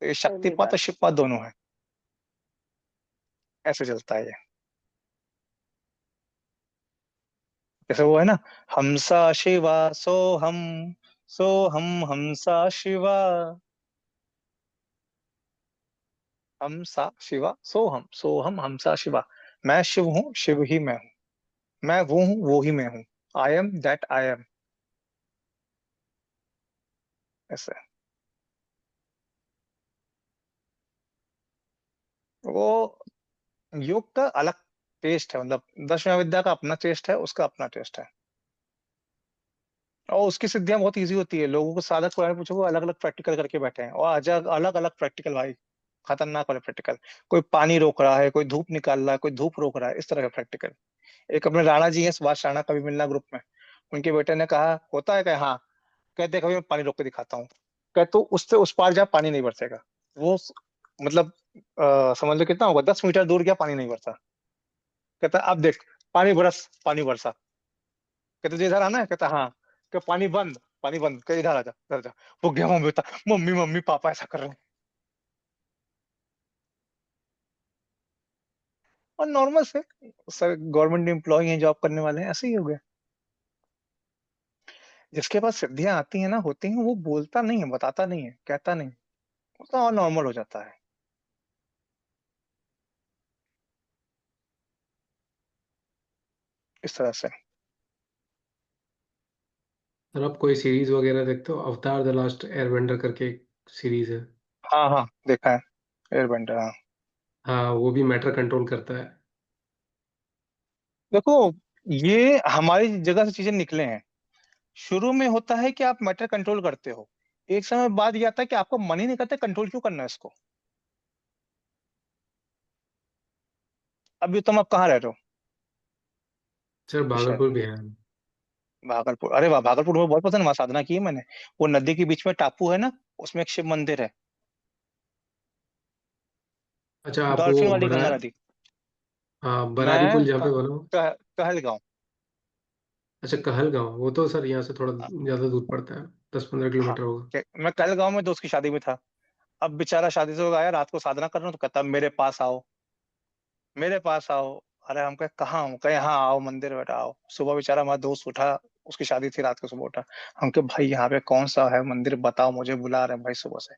तो ये सही शक्तिपात बात। और शिवपात दोनों है, ऐसे चलता है ये। जैसे वो है ना, हमसा शिवा सो हम हमसा शिवा, हमसा शिवा सो हम हमसा शिवा। मैं शिव हूँ, शिव ही मैं हूँ, मैं वो हूँ, वो ही मैं हूँ। I am that I am. ऐसे वो योग का अलग टेस्ट है, मतलब दशम विद्या का अपना टेस्ट है, उसका अपना टेस्ट है। और उसकी सिद्धियां बहुत इजी होती है। लोगों को साधक को पूछो, वो अलग अलग प्रैक्टिकल करके बैठे हैं, और अलग अलग प्रैक्टिकल भाई, खतरनाक वाले प्रैक्टिकल। कोई पानी रोक रहा है, कोई धूप निकाल रहा है, कोई धूप रोक रहा है, इस तरह का प्रैक्टिकल। एक अपने राणा जी हैं, सुभाष राणा, कभी मिलना ग्रुप में। उनके बेटे ने कहा होता है, कहा हाँ। कहते कभी मैं पानी रोक के दिखाता हूँ। कह तो उससे उस पार जा, पानी नहीं बरसेगा। वो मतलब समझ लो कितना होगा, 10 मीटर दूर गया, पानी नहीं बरसा। कहता अब देख, पानी बरस, पानी बरसा। कहते तुझे इधर आना है? कहता हाँ। क्या पानी बंद, पानी बंद, कह इधर आ जा, इधर जा। वो गया, मम्मी बता, मम्मी मम्मी पापा ऐसा कर रहे हैं। और नॉर्मल से सर, गवर्नमेंट एम्प्लॉय हैं, जॉब करने वाले हैं, ऐसे ही हो गया। जिसके पास सिद्धियां आती हैं ना, होती हैं, वो बोलता नहीं है, बताता नहीं है, कहता नहीं, वो तो और नॉर्मल हो जाता है, इस तरह से। सर आप कोई सीरीज वगैरह देखते हो? अवतार द लास्ट एयरबेंडर करके एक सीरीज है। हाँ हाँ, देखा है एयरबेंडर, हाँ। हाँ, वो भी मैटर कंट्रोल करता है। देखो, ये हमारी जगह से चीजें निकले हैं। शुरू में होता है कि आप मैटर कंट्रोल करते हो, एक समय बाद ये आता है कि आपको मन ही नहीं करता कंट्रोल क्यों करना है इसको। अभी तुम अब कहाँ रह रहे हो? सर इस शहर भागलपुर में, बिहार। भागलपुर। अरे वाह, भागलपुर में बहुत पसंद है, वहां साधना की है मैंने। वो नदी के बीच में टापू है ना, उसमें एक शिव मंदिर है, अच्छा, आप वो डॉल्फिन वाली बरा गंगा नदी। हाँ, बरारी पुल मैं जहाँ पे बना हो। कहलगांव। अच्छा, कहलगांव, वो तो सर यहाँ से थोड़ा ज्यादा दूर पड़ता है, 10-15 हाँ, किलोमीटर होगा। मैं कहलगांव में दोस्त की शादी में था। अब बेचारा शादी से हो गया, रात को साधना कर रहा हूँ तो कहता मेरे पास आओ, मेरे पास आओ। अरे हम कहे कहाँ हूँ? कहे यहाँ आओ, मंदिर बेटा आओ। सुबह बेचारा हमारा दोस्त उठा, उसकी शादी थी, रात को सुबह उठा। हम कहे भाई यहाँ पे कौन सा है मंदिर बताओ, मुझे बुला रहे हैं भाई सुबह से।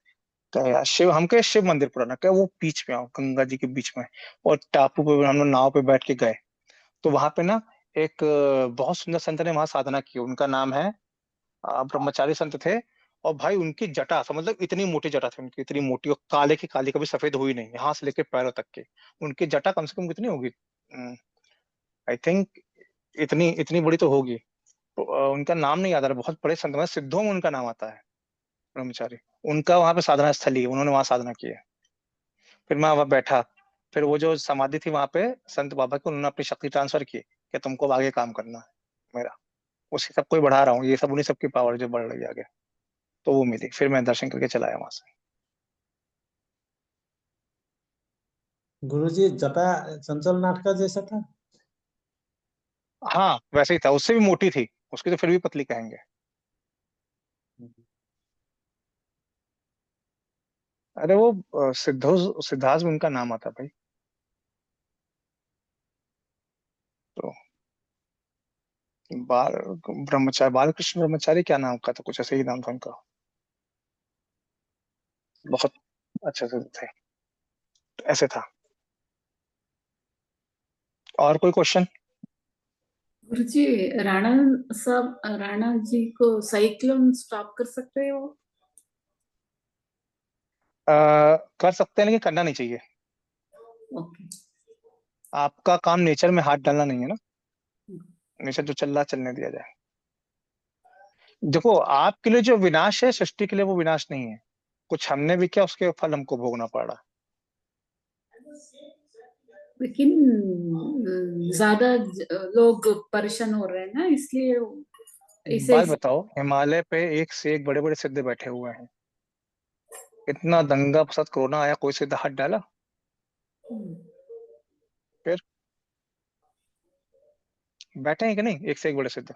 कहे यार शिव, हम कहे शिव मंदिर पुराना, कहे वो बीच में आओ, गंगा जी के बीच में। और टापू पे हम लोग नाव पे बैठ के गए, तो वहां पे ना एक बहुत सुंदर संत ने वहां साधना की, उनका नाम है ब्रह्मचारी संत थे। और भाई उनकी जटा, समझ लो इतनी मोटी जटा थी उनकी, इतनी मोटी, और काले की काली, कभी सफेद हुई नहीं, यहाँ से लेके पैरों तक की। उनकी जटा कम से कम कितनी होगी, आई थिंक इतनी इतनी बड़ी तो होगी। तो, उनका नाम नहीं याद आ रहा, बहुत बड़े संत में सिद्धों में उनका नाम आता है, ब्रह्मचारी। उनका वहां पे साधना स्थली है, उन्होंने वहां साधना की है। फिर मैं वहां बैठा, फिर वो जो समाधि थी वहां पे संत बाबा की, उन्होंने अपनी शक्ति ट्रांसफर की कि तुमको अब आगे काम करना है मेरा। उसी सब को ही बढ़ा रहा हूँ, ये सब उन्हीं सबकी पावर जो बढ़ रही है आगे। तो वो मिली, फिर मैं दर्शन करके चला आया वहां से। गुरुजी, जटा चंचल नाथ का जैसा था? हाँ वैसे ही था, उससे भी मोटी थी, उसकी तो फिर भी पतली कहेंगे। अरे वो सिद्धार्थ में उनका नाम आता भाई। तो बाल ब्रह्मचारी, बालकृष्ण ब्रह्मचारी क्या नाम का था, कुछ ऐसे ही नाम था उनका। बहुत अच्छे से थे। तो ऐसे था। और कोई क्वेश्चन? गुरुजी, राणा साहब, राणा जी को साइक्लोन स्टॉप कर सकते हो? कर सकते हैं, लेकिन करना नहीं चाहिए। ओके। आपका काम नेचर में हाथ डालना नहीं है ना, नेचर जो चल रहा है चलने दिया जाए। देखो, आपके लिए जो विनाश है सृष्टि के लिए वो विनाश नहीं है। कुछ हमने भी किया, उसके फल हमको भोगना पड़ा। लेकिन ज्यादा लोग परेशान हो रहे हैं ना, इसलिए इसे बात बताओ, हिमालय पे एक से एक बड़े बड़े सिद्ध बैठे हुए हैं, इतना दंगा फसाद कोरोना आया, कोई सिद्ध हाथ डाला? फिर बैठे हैं कि नहीं एक से एक बड़े सिद्ध?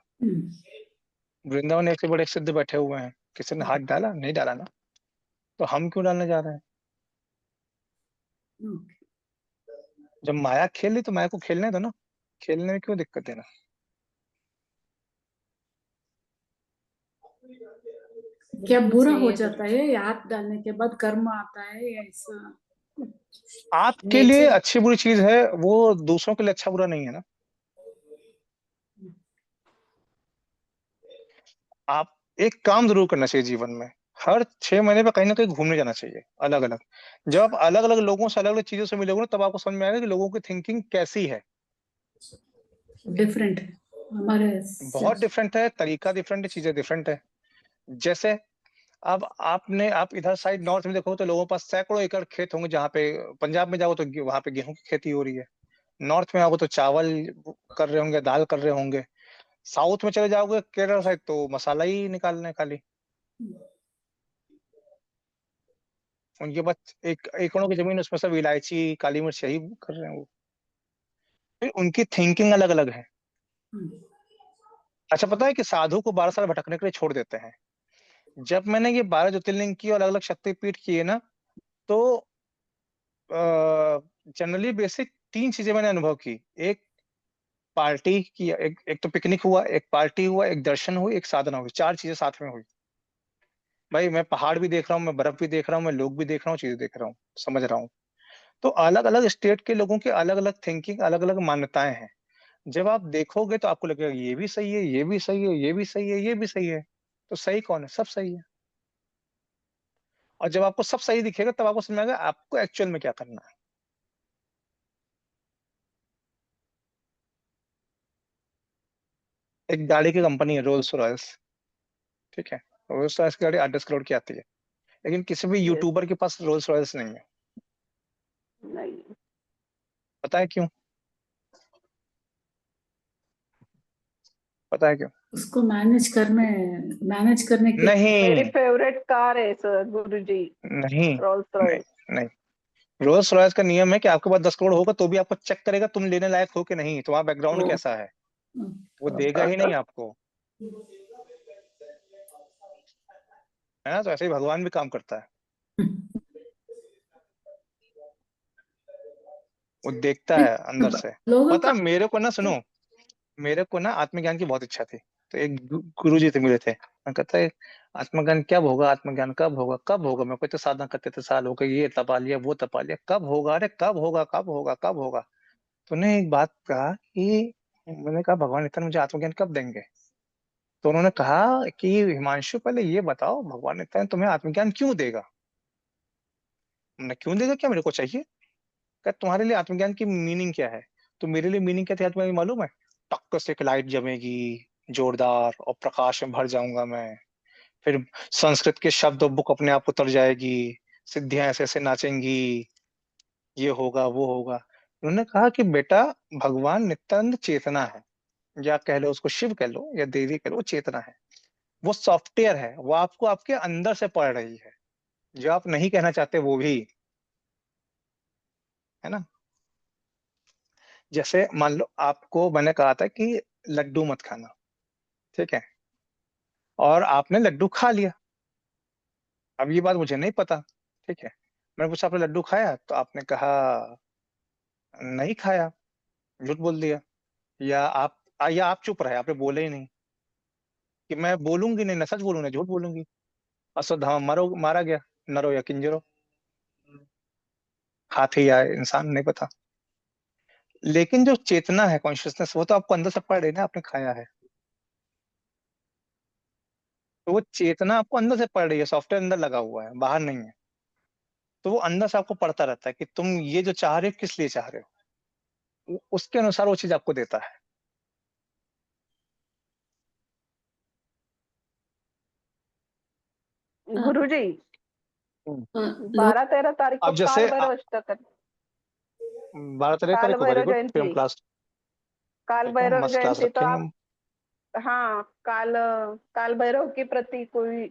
वृंदावन में एक से बड़े एक सिद्ध बैठे हुए हैं, किसी ने हाथ डाला? नहीं डाला ना। तो हम क्यों डालने जा रहे हैं? जब माया खेल ली तो माया को खेलने दो ना, खेलने में क्यों दिक्कत है ना। क्या बुरा सही हो है जाता गुरुजी। है हाथ डालने के बाद, कर्म आता है या ऐसा? आपके लिए नेचर। अच्छी बुरी चीज है, वो दूसरों के लिए अच्छा बुरा नहीं है ना। आप एक काम जरूर करना चाहिए जीवन में, हर 6 महीने पे कहीं ना कहीं घूमने जाना चाहिए अलग अलग। जब आप अलग अलग लोगों से, अलग अलग चीजों से मिलोगे ना, तब आपको समझ में आएगा कि लोगों की थिंकिंग कैसी है। डिफरेंट है हमारे बहुत सेंस। डिफरेंट है, तरीका डिफरेंट है, चीजें डिफरेंट है। जैसे अब आप इधर साइड नॉर्थ में देखो तो लोगों के पास सैकड़ों एकड़ खेत होंगे, जहाँ पे पंजाब में जाओ तो वहां पे गेहूं की खेती हो रही है। नॉर्थ में आओगे तो चावल कर रहे होंगे, दाल कर रहे होंगे। साउथ में चले जाओगे केरल साइड तो मसाला ही निकालने खाली। उनके पास एक एकड़ों की जमीन, उसमें सब इलायची काली मिर्च यही कर रहे हैं वो। फिर उनकी थिंकिंग अलग अलग है। अच्छा, पता है कि साधु को 12 साल भटकने के लिए छोड़ देते हैं। जब मैंने ये 12 ज्योतिर्लिंग की और अलग अलग शक्तिपीठ किए ना, तो जनरली बेसिक 3 चीजें मैंने अनुभव की। एक पार्टी की, एक तो पिकनिक हुआ, एक पार्टी हुआ, एक दर्शन हुई, एक साधना हुई, 4 चीजें साथ में हुई। भाई मैं पहाड़ भी देख रहा हूँ, मैं बर्फ भी देख रहा हूँ, मैं लोग भी देख रहा हूँ, चीजें देख रहा हूँ, समझ रहा हूँ। तो अलग अलग स्टेट के लोगों की अलग अलग थिंकिंग, अलग अलग मान्यताएं हैं। जब आप देखोगे तो आपको लगेगा ये भी सही है, ये भी सही है, ये भी सही है, ये भी सही है। तो सही कौन है? सब सही है। और जब आपको सब सही दिखेगा तब आपको समझ में आएगा आपको एक्चुअल में क्या करना है। एक गाड़ी की कंपनी है रोल्स रॉयस, ठीक है। रोल्स रॉयस की गाड़ी 8-10 करोड़ की आती है, लेकिन किसी भी यस यूट्यूबर के पास रोल्स रॉयस नहीं है। नहीं पता है क्यों? पता है क्यों? उसको मैनेज करने के मेरी नहीं फेवरेट कार है सर गुरुजी, नहीं रोल्स नहीं रॉयस। नहीं। रोल्स रॉयस का नियम है कि आपके पास 10 करोड़ होगा तो भी आपको चेक करेगा तुम लेने लायक हो कि नहीं, तुम्हारा बैकग्राउंड ओ, कैसा है। वो देगा ही नहीं आपको, है ना। तो ऐसे ही भगवान भी काम करता है, वो देखता है अंदर से। लोगों पता का है मेरे को ना, सुनो, मेरे को ना आत्मज्ञान की बहुत इच्छा थी। तो एक गुरु जी थे मिले थे, मैं कहता है आत्मज्ञान कब होगा, आत्मज्ञान कब होगा, कब होगा। मैं कोई तो साधना करते थे, साल हो गए, ये तपा लिया वो तपा लिया, कब होगा, अरे कब होगा, कब होगा, कब होगा। तो उन्होंने एक बात कहा कि, मैंने कहा भगवान इतना मुझे आत्मज्ञान कब देंगे। तो उन्होंने कहा कि हिमांशु पहले ये बताओ भगवान इतना तुम्हें आत्मज्ञान क्यों देगा। मैंने क्यों देगा, क्या मेरे को चाहिए। क्या तुम्हारे लिए आत्मज्ञान की मीनिंग क्या है। तो मेरे लिए मीनिंग क्या थी तुम्हें मालूम है? टक्कर से एक लाइट जमेगी जोरदार और प्रकाश में भर जाऊंगा मैं। फिर संस्कृत के शब्द और बुक अपने आप उतर जाएगी, सिद्धियां ऐसे ऐसे नाचेंगी, ये होगा वो होगा। उन्होंने कहा कि बेटा भगवान नित्यानंद चेतना है, या कह लो उसको शिव कह लो या देवी कह लो, वो चेतना है। वो सॉफ्टवेयर है, वो आपको आपके अंदर से पढ़ रही है, जो आप नहीं कहना चाहते वो भी, है ना। जैसे मान लो आपको मैंने कहा था कि लड्डू मत खाना, ठीक है, और आपने लड्डू खा लिया। अब ये बात मुझे नहीं पता, ठीक है। मैंने पूछा आपने लड्डू खाया, तो आपने कहा नहीं खाया, झूठ बोल दिया। या आप चुप रहे, आपने बोले ही नहीं कि मैं बोलूंगी नहीं, ना सच बोलूंगी ना झूठ बोलूंगी। अश्वत्थामा मरो मारा गया, नरो या किंजरो, हाथी या इंसान नहीं पता। लेकिन जो चेतना है, कॉन्शियसनेस, वो तो आपको अंदर से पढ़ रही है ना, आपने खाया है। तो वो चेतना आपको अंदर से पढ़ रही है, सॉफ्टवेयर अंदर लगा हुआ है, बाहर नहीं है। तो वो अंदर से आपको पढ़ता रहता है कि तुम ये जो चाह रहे हो किस लिए चाह रहे हो, उसके अनुसार वो चीज आपको देता है। गुरुजी हम्म। 12-13 तारीख को अब जैसे काल भैरव अष्टक है। 12 तारीख काल को, वेरी भैरव गुड, प्रेम जयंती, क्लास, काल ठीक है, भैरव मस्त क्लास जयंती तो रखेंगे आप, हम। हाँ काल काल भैरव के प्रति कोई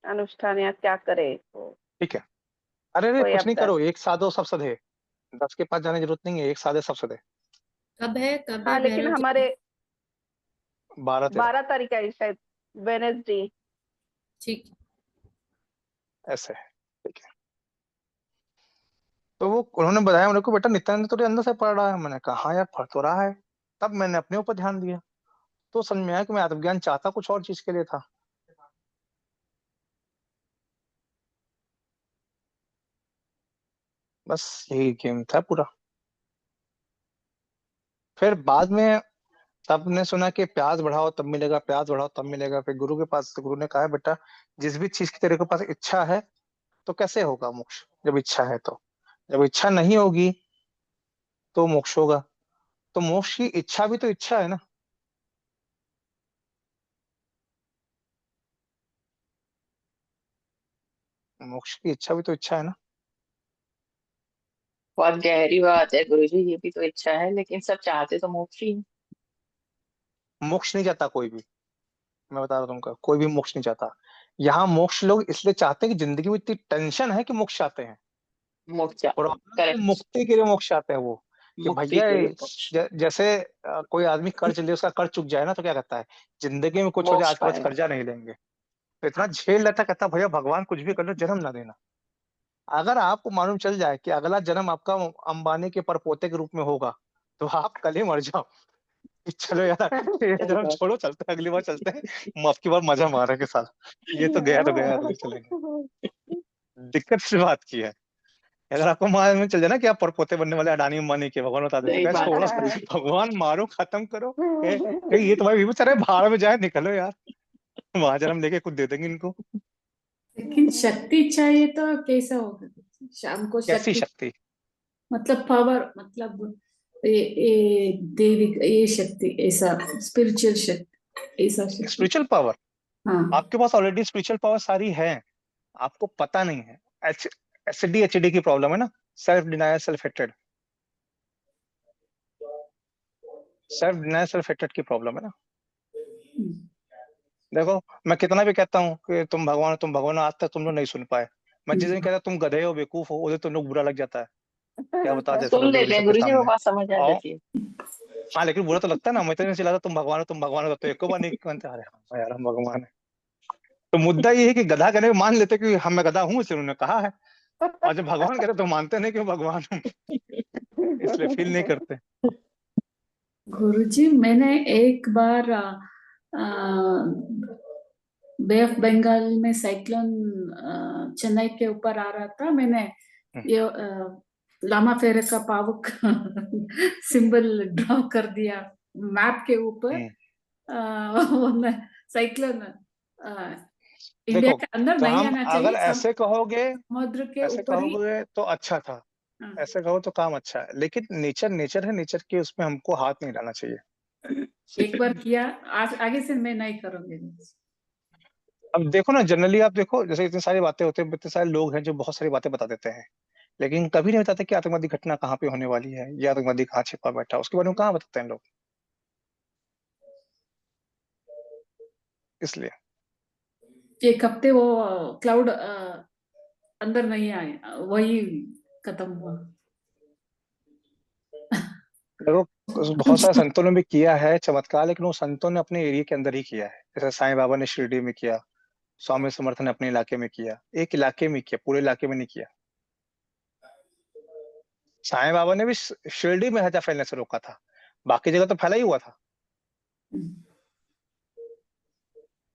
अनुष्ठान या क्या करे तो ठीक है। अरे अरे कोई कुछ नहीं आपका। करो, एक साधो सब सधे, 10 के पास जाने की जरूरत नहीं है, एक साधे सब सधे। कब हाँ है लेकिन भैरव जी? हमारे 12-13 12 तारीख है शायद, वेनेसडे। ठीक। ऐसे है, ठीक है। तो वो उन्होंने बताया मेरे को, बेटा नित्यानंद तेरे अंदर से पढ़ रहा है। मैंने कहा हाँ यार पढ़ तो रहा है। तब मैंने अपने ऊपर ध्यान दिया, तो समझ में आया कि मैं आत्मज्ञान चाहता कुछ और चीज के लिए था। बस यही गेम था पूरा। फिर बाद में सबने सुना कि प्याज बढ़ाओ तब मिलेगा, प्याज बढ़ाओ तब मिलेगा। फिर गुरु के पास, तो गुरु ने कहा बेटा जिस भी चीज की तेरे के पास इच्छा है तो कैसे होगा मोक्ष, जब इच्छा है तो। जब इच्छा नहीं होगी तो मोक्ष होगा। तो मोक्ष की इच्छा भी तो इच्छा है ना। मोक्ष की इच्छा भी तो इच्छा है ना। बहुत गहरी बात है गुरुजी, ये भी तो इच्छा है, लेकिन सब चाहते तो मोक्ष ही हैं। मोक्ष नहीं चाहता कोई भी, मैं बता रहा हूँ तुमको, कोई भी मोक्ष नहीं चाहता। यहाँ मोक्ष लोग इसलिए चाहते हैं कि जिंदगी में इतनी टेंशन है कि मोक्ष चाहते हैं। मोक्ष चाहते हैं, प्रॉब्लम है, करेक्ट। मुक्ति के लिए मोक्ष चाहते हैं वो। कि मुक्ति भैया के लिए मोक्ष, जैसे कोई आदमी कर्ज ले, उसका कर्ज चुक जाए ना तो क्या कहता है, जिंदगी में कुछ हो जाए मोक्ष आज के बाद पाएगा। कर्जा नहीं लेंगे। तो इतना झेल लेता, कहता भैया भगवान कुछ भी कर लो जन्म ना देना। अगर आपको मालूम चल जाए कि अगला जन्म आपका अंबानी के परपोते के रूप में होगा, तो आप कल ही मर जाओ कि चलो यार ये सही जन्म बात। छोड़ो, चलते हैं अगली बार, चलते हैं अब की बार मजा मारेंगे साथ। ये तो गया तो गया, अगले चलेंगे। दिक्कत से बात की है अगर आपको मालूम में चल जाए ना कि आप परपोते बनने वाले अडानी अंबानी के, भगवान बता देते सही क्या बात छोड़ो, है। भगवान मारो खत्म करो, ये तुम्हारे भी बेचारे भाड़ में जाए, निकलो यार, वहां जन्म लेके कुछ दे देंगे इनको। लेकिन शक्ति चाहिए तो कैसा होगा? शाम को कैसी शक्ति शक्ति? मतलब पावर, मतलब ये देवी ये शक्ति, ऐसा स्पिरिचुअल शक्ति, ऐसा शक्ति। Spiritual power? हाँ, आपके पास ऑलरेडी स्पिरिचुअल पावर सारी है, आपको पता नहीं है। एचडी एचडी की प्रॉब्लम है ना, self denial self hated, self denial self hated की प्रॉब्लम है ना। देखो मैं कितना भी कहता हूँ कि तुम भगवान हो, तुम भगवान हो, आज तक तुम लोग नहीं सुन पाए। मैं जिस दिन कहता तुम गधे हो बेवकूफ हो, उस दिन तुम लोग बुरा लग जाता है, क्या बता जैसे सुन लोग लेते हैं सबके गुरुजी, वो सामने। बात समझ आ और जाती है। हाँ, लेकिन बुरा तो लगता है ना, मैं तो नहीं चिल्लाता तुम भगवान हो तुम भगवान हो, तो एक बार नहीं मानते, अरे हाँ यार हम भगवान है। तो मुद्दा ये है कि गधा कहने पे मान लेते कि हम मैं गधा हूँ, इसलिए उन्होंने कहा है, और जब भगवान कहते तो मानते नहीं कि मैं भगवान हूँ, इसलिए फील नहीं करते। गुरुजी मैंने एक बार बे ऑफ बंगाल में साइक्लोन चेन्नई के ऊपर आ रहा था, मैंने ये लामा फेरे का पावक सिंबल ड्रॉ कर दिया मैप के ऊपर। साइक्लोन इंडिया देखो के अंदर नहीं काम आना अगर चाहिए, ऐसे कहोगे, समुद्र के ऐसे ऊपर ही। कहोगे तो अच्छा था, हाँ, ऐसे कहो तो काम अच्छा है, लेकिन नेचर नेचर है, नेचर के उसमें हमको हाथ नहीं डालना चाहिए। एक बार किया, आज आगे से मैं नहीं करूंगी। अब देखो ना, जनरली आप देखो, जैसे इतनी सारी बातें होती है, इतने सारे लोग हैं जो बहुत सारी बातें बता देते हैं, लेकिन कभी नहीं बताते कि आतंकवादी घटना कहाँ पे होने वाली है, या आतंकवादी कहाँ छिपा बैठा है, उसके बारे में कहाँ बताते हैं लोग। इसलिए एक हफ्ते वो क्लाउड अंदर नहीं आए, वही खत्म हुआ। देखो बहुत सारे संतों ने भी किया है चमत्कार, लेकिन वो संतों ने अपने एरिया के अंदर ही किया है। जैसे साईं बाबा ने शिरडी में किया, स्वामी समर्थ ने अपने इलाके में किया, एक इलाके में किया, पूरे इलाके में नहीं किया। साईं बाबा ने भी शिरडी में हैजा फैलने से रोका था, बाकी जगह तो फैला ही हुआ था।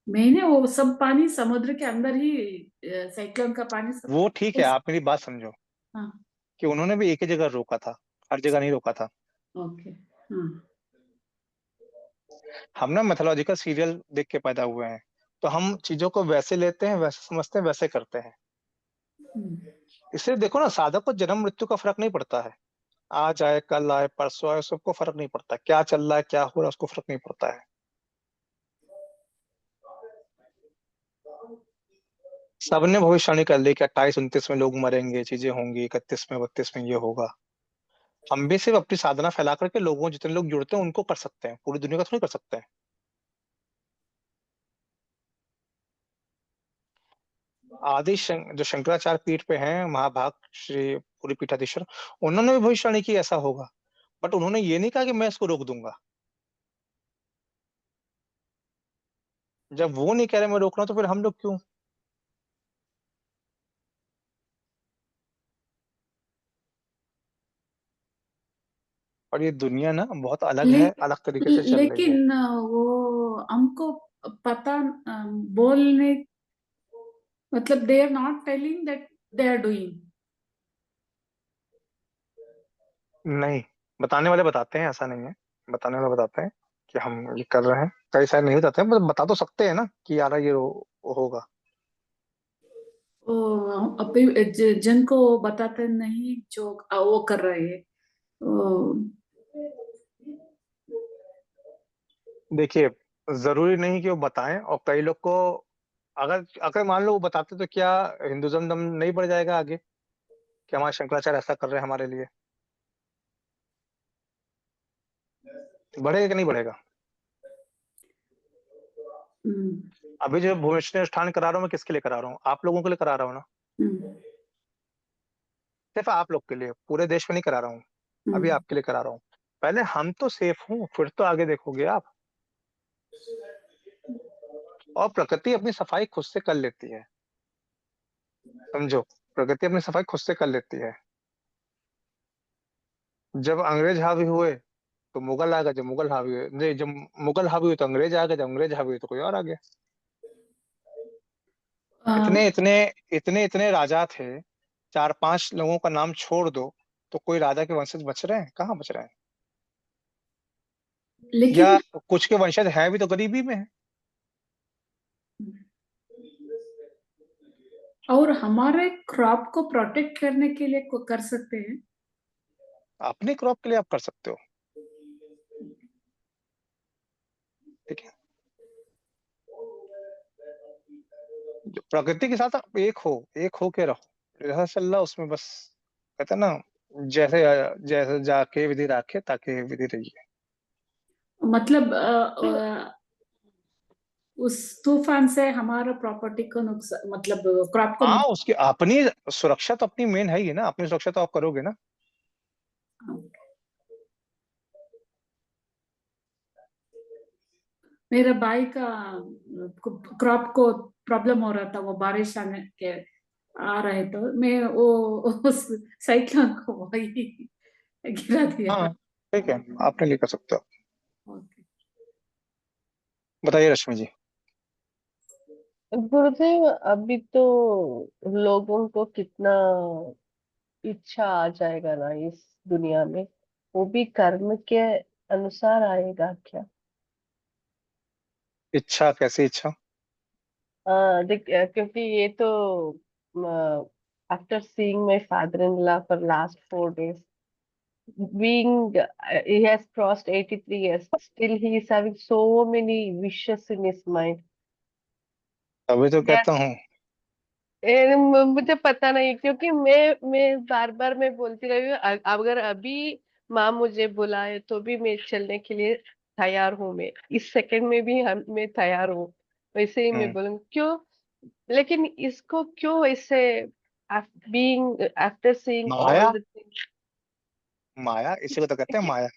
मैंने वो सब पानी समुद्र के अंदर ही, साइक्लोन का पानी सब। वो ठीक है, आप मेरी बात समझो हाँ, कि उन्होंने भी एक ही जगह रोका था, हर जगह नहीं रोका था। ओके। हाँ, हम ना मैथोलॉजिकल सीरियल देख के पैदा हुए हैं, तो हम चीजों को वैसे लेते हैं, वैसे समझते हैं, वैसे करते हैं। इसलिए देखो ना, साधक को जन्म मृत्यु का फर्क नहीं पड़ता है, आज आए कल आए परसों आए, सबको फर्क नहीं पड़ता, क्या चल रहा है क्या हो रहा है उसको फर्क नहीं पड़ता है। सबने भविष्यवाणी कर ली कि 28-29 में लोग मरेंगे, चीजें होंगी, 31 में 32 में ये होगा। हम भी सिर्फ अपनी साधना फैला करके लोगों, जितने लोग जुड़ते हैं उनको कर सकते हैं, पूरी दुनिया का थोड़ी कर सकते हैं। जो शंकराचार्य पीठ पे हैं, महाभाग श्री पूरी पीठाधीश्वर, उन्होंने भी भविष्यवाणी की ऐसा होगा, बट उन्होंने ये नहीं कहा कि मैं इसको रोक दूंगा। जब वो नहीं कह रहे मैं रोक रहा हूं, तो फिर हम लोग क्यों? और ये दुनिया ना बहुत अलग है, अलग तरीके से चल रही है। लेकिन वो हमको पता बोलने, मतलब they are not telling that they are doing. नहीं, बताने वाले बताते हैं, ऐसा नहीं है, बताने वाले बताते हैं कि हम ये कर रहे हैं, कई सारे नहीं बताते हैं, मतलब बता तो सकते हैं ना कि यार ये होगा। अभी जन को बताते नहीं जो वो कर रहे हैं। देखिए, जरूरी नहीं कि वो बताएं, और कई लोग को अगर अगर मान लो वो बताते तो क्या हिंदुज्म दम नहीं बढ़ जाएगा आगे, कि हमारे शंकराचार्य ऐसा कर रहे हैं हमारे लिए, बढ़ेगा कि नहीं बढ़ेगा? अभी जो भुवनेश्वर अनुष्ठान करा रहा हूँ, मैं किसके लिए करा रहा हूँ? आप लोगों के लिए करा रहा हूँ ना, सिर्फ आप लोग के लिए, पूरे देश में नहीं करा रहा हूँ, अभी आपके लिए करा रहा हूँ। पहले हम तो सेफ हूँ, फिर तो आगे देखोगे आप। और प्रकृति अपनी सफाई खुद से कर लेती है, समझो, प्रकृति अपनी सफाई खुद से कर लेती है। जब अंग्रेज हावी हुए तो मुगल आ गए, जब मुगल हावी हुए नहीं, जब मुगल हावी हुए तो अंग्रेज आ गए, जब अंग्रेज हावी हुए तो कोई और आ गया। इतने इतने इतने इतने राजा थे 4-5 लोगों का नाम छोड़ दो तो कोई राजा के वंशज बच रहे हैं? कहाँ बच रहे हैं? लेकिन या कुछ के वंशज है भी तो गरीबी में है। और हमारे क्रॉप को प्रोटेक्ट करने के लिए कर सकते हैं। अपने क्रॉप के लिए आप कर सकते हो, ठीक है। जो प्रकृति के साथ आप एक हो के रहो, जैसा चल रहा उसमें बस, कहते हैं ना, जैसे जैसे जाके विधि राखे ताके विधि रहिए। मतलब उस तूफान से हमारा प्रॉपर्टी को नुकसान, मतलब क्रॉप को हाँ, उसकी अपनी सुरक्षा तो अपनी मेन है ही ना, अपनी सुरक्षा तो आप करोगे ना। मेरे भाई का क्रॉप को प्रॉब्लम हो रहा था, वो बारिश आने के आ रहे तो मैं वो उस साइक्लोन को वही गिरा दिया। हाँ ठीक है, आपने लिए कर सकते हो। ओके। बताइए रश्मि जी। गुरुदेव, अभी तो लोगों को कितना इच्छा आ जाएगा ना इस दुनिया में, वो भी कर्म के अनुसार आएगा क्या? इच्छा? कैसी इच्छा? देख, क्योंकि ये तो after seeing my father in law for last 4 days, being he has crossed 83 years, still he is having so many wishes in his mind. तभी तो Yes. कहता हूँ। मुझे पता नहीं, क्योंकि मैं बार बार मैं बोलती रही हूँ, अगर अभी माँ मुझे बुलाए तो भी मैं चलने के लिए तैयार हूँ, मैं इस सेकंड में भी मैं तैयार हूँ, वैसे ही मैं बोलूँ क्यों। लेकिन इसको क्यों ऐसे, being after seeing maya, all the things, माया इसी को तो कहते हैं, माया।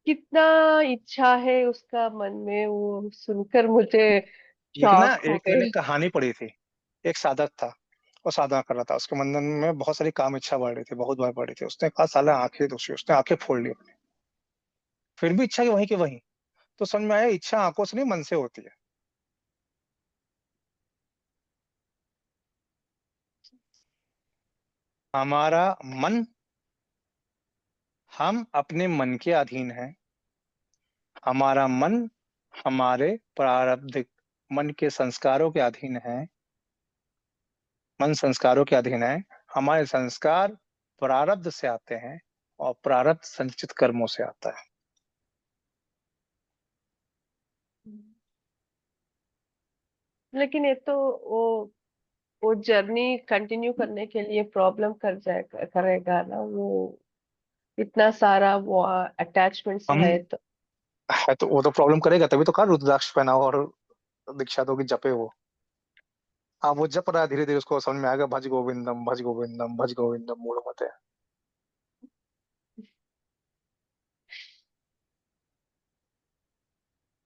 कितना इच्छा है उसका मन में, वो सुनकर मुझे एक ना, शॉक हो एक मैंने गई। कहानी पढ़ी थी। एक साधक था, वो साधना कर रहा था, उसके मन में बहुत सारी काम इच्छा बढ़ रही थी, बहुत बार बढ़ रही थी। उसने कहा साला आंखें दोषी, उसने आंखें फोड़ ली अपनी। फिर भी इच्छा की वहीं की वहीं। तो समझ में आया, इच्छा आंखों से नहीं मन से होती है। हमारा मन, हम अपने मन के अधीन है। हमारा मन हमारे प्रारब्धिक मन के संस्कारों के अधीन है। मन संस्कारों के अधीन है। हमारे संस्कार प्रारब्ध से आते हैं और प्रारब्ध संचित कर्मों से आता है। लेकिन ये तो वो जर्नी कंटिन्यू करने के लिए प्रॉब्लम करेगा ना वो, इतना सारा वो अटैचमेंट्स हम है तो वो तो प्रॉब्लम करेगा, तभी तो कहा रुद्राक्ष पहनाओ और दीक्षा दो कि जपे वो। हाँ, वो जप रहा है, धीरे धीरे उसको समझ में आएगा, भज गोविंदम भज गोविंदम भज गोविंदम, मूढ़ मत है।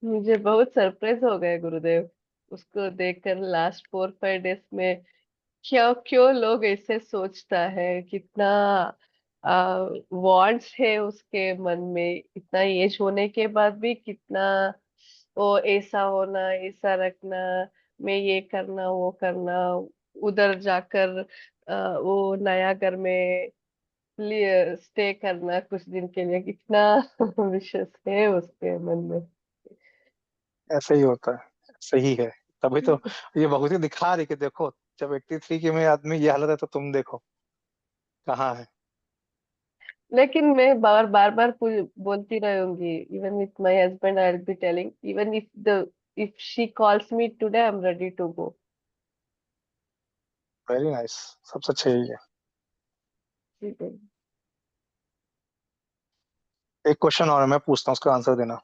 मुझे बहुत सरप्राइज हो गए गुरुदेव, उसको देखकर लास्ट 4-5 days में। क्यों क्यों लोग ऐसे सोचता है, कितना वांट्स है उसके मन में, इतना एज होने के बाद भी कितना वो ऐसा होना, ऐसा रखना, मैं ये करना वो करना, उधर जाकर वो नया घर में स्टे करना कुछ दिन के लिए, कितना विशेष है उसके मन में। ऐसे ही होता है, सही है। तभी तो ये भगवती दिखा रही कि देखो, जब 83 की में आदमी ये हालत है तो तुम देखो कहाँ है। लेकिन मैं बार बार बार बोलती रहूंगी, even with my husband I will be telling, even if she calls me today I am ready to go. Very nice, सबसे अच्छा यही है। ठीक है। एक क्वेश्चन और है, मैं पूछता हूँ, उसका आंसर देना।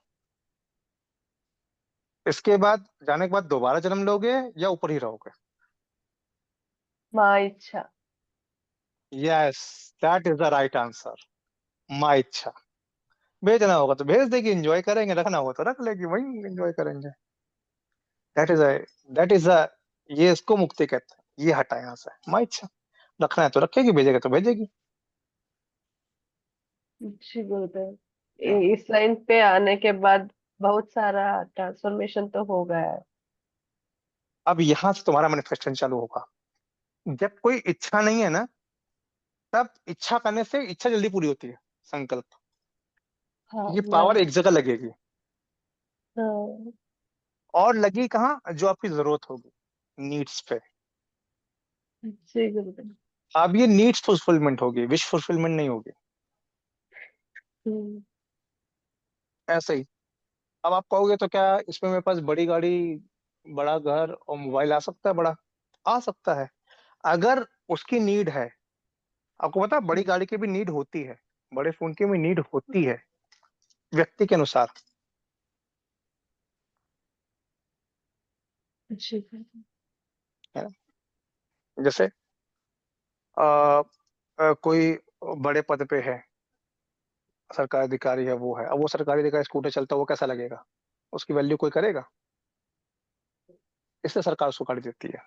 इसके बाद, जाने के बाद दोबारा जन्म लोगे या ऊपर ही रहोगे? माँ इच्छा। Yes, that is the right answer. माँ इच्छा। भेजना होगा तो भेज देगी, एंजॉय करेंगे, रखना होगा तो रख लेगी, वही एंजॉय करेंगे। दैट इज दैट इज ये इसको मुक्ति कहते हैं। ये हटा यहाँ से, माँ इच्छा। रखना है तो रखेगी, भेजेगा तो भेजेगी। जी गुरुदेव, इस लाइन पे आने के बाद बहुत सारा ट्रांसफॉर्मेशन तो हो गया है। अब यहाँ से तुम्हारा मैनिफेस्टेशन चालू होगा। जब कोई इच्छा नहीं है ना, तब इच्छा करने से इच्छा जल्दी पूरी होती है, संकल्प। हाँ ये पावर मैं एक जगह लगेगी, हाँ, और लगी कहाँ? जो आपकी जरूरत होगी, नीड्स पे। जी गुरुदेव। अब ये नीड्स फुलफिलमेंट होगी, विश फुलफिलमेंट नहीं होगी। हम्म, ऐसे ही अब आप कहोगे तो क्या इसमें मेरे पास बड़ी गाड़ी, बड़ा घर और मोबाइल आ सकता है? बड़ा आ सकता है, अगर उसकी नीड है। आपको पता है बड़ी गाड़ी की भी नीड होती है, बड़े फोन की भी नीड होती है, व्यक्ति के अनुसार। जी गुरुदेव। है ना? जैसे कोई बड़े पद पे है, सरकारी अधिकारी है, वो है, अब वो सरकारी अधिकारी स्कूटर चलता है, वो कैसा लगेगा? उसकी वैल्यू कोई करेगा? इसलिए सरकार उसको गाड़ी देती है।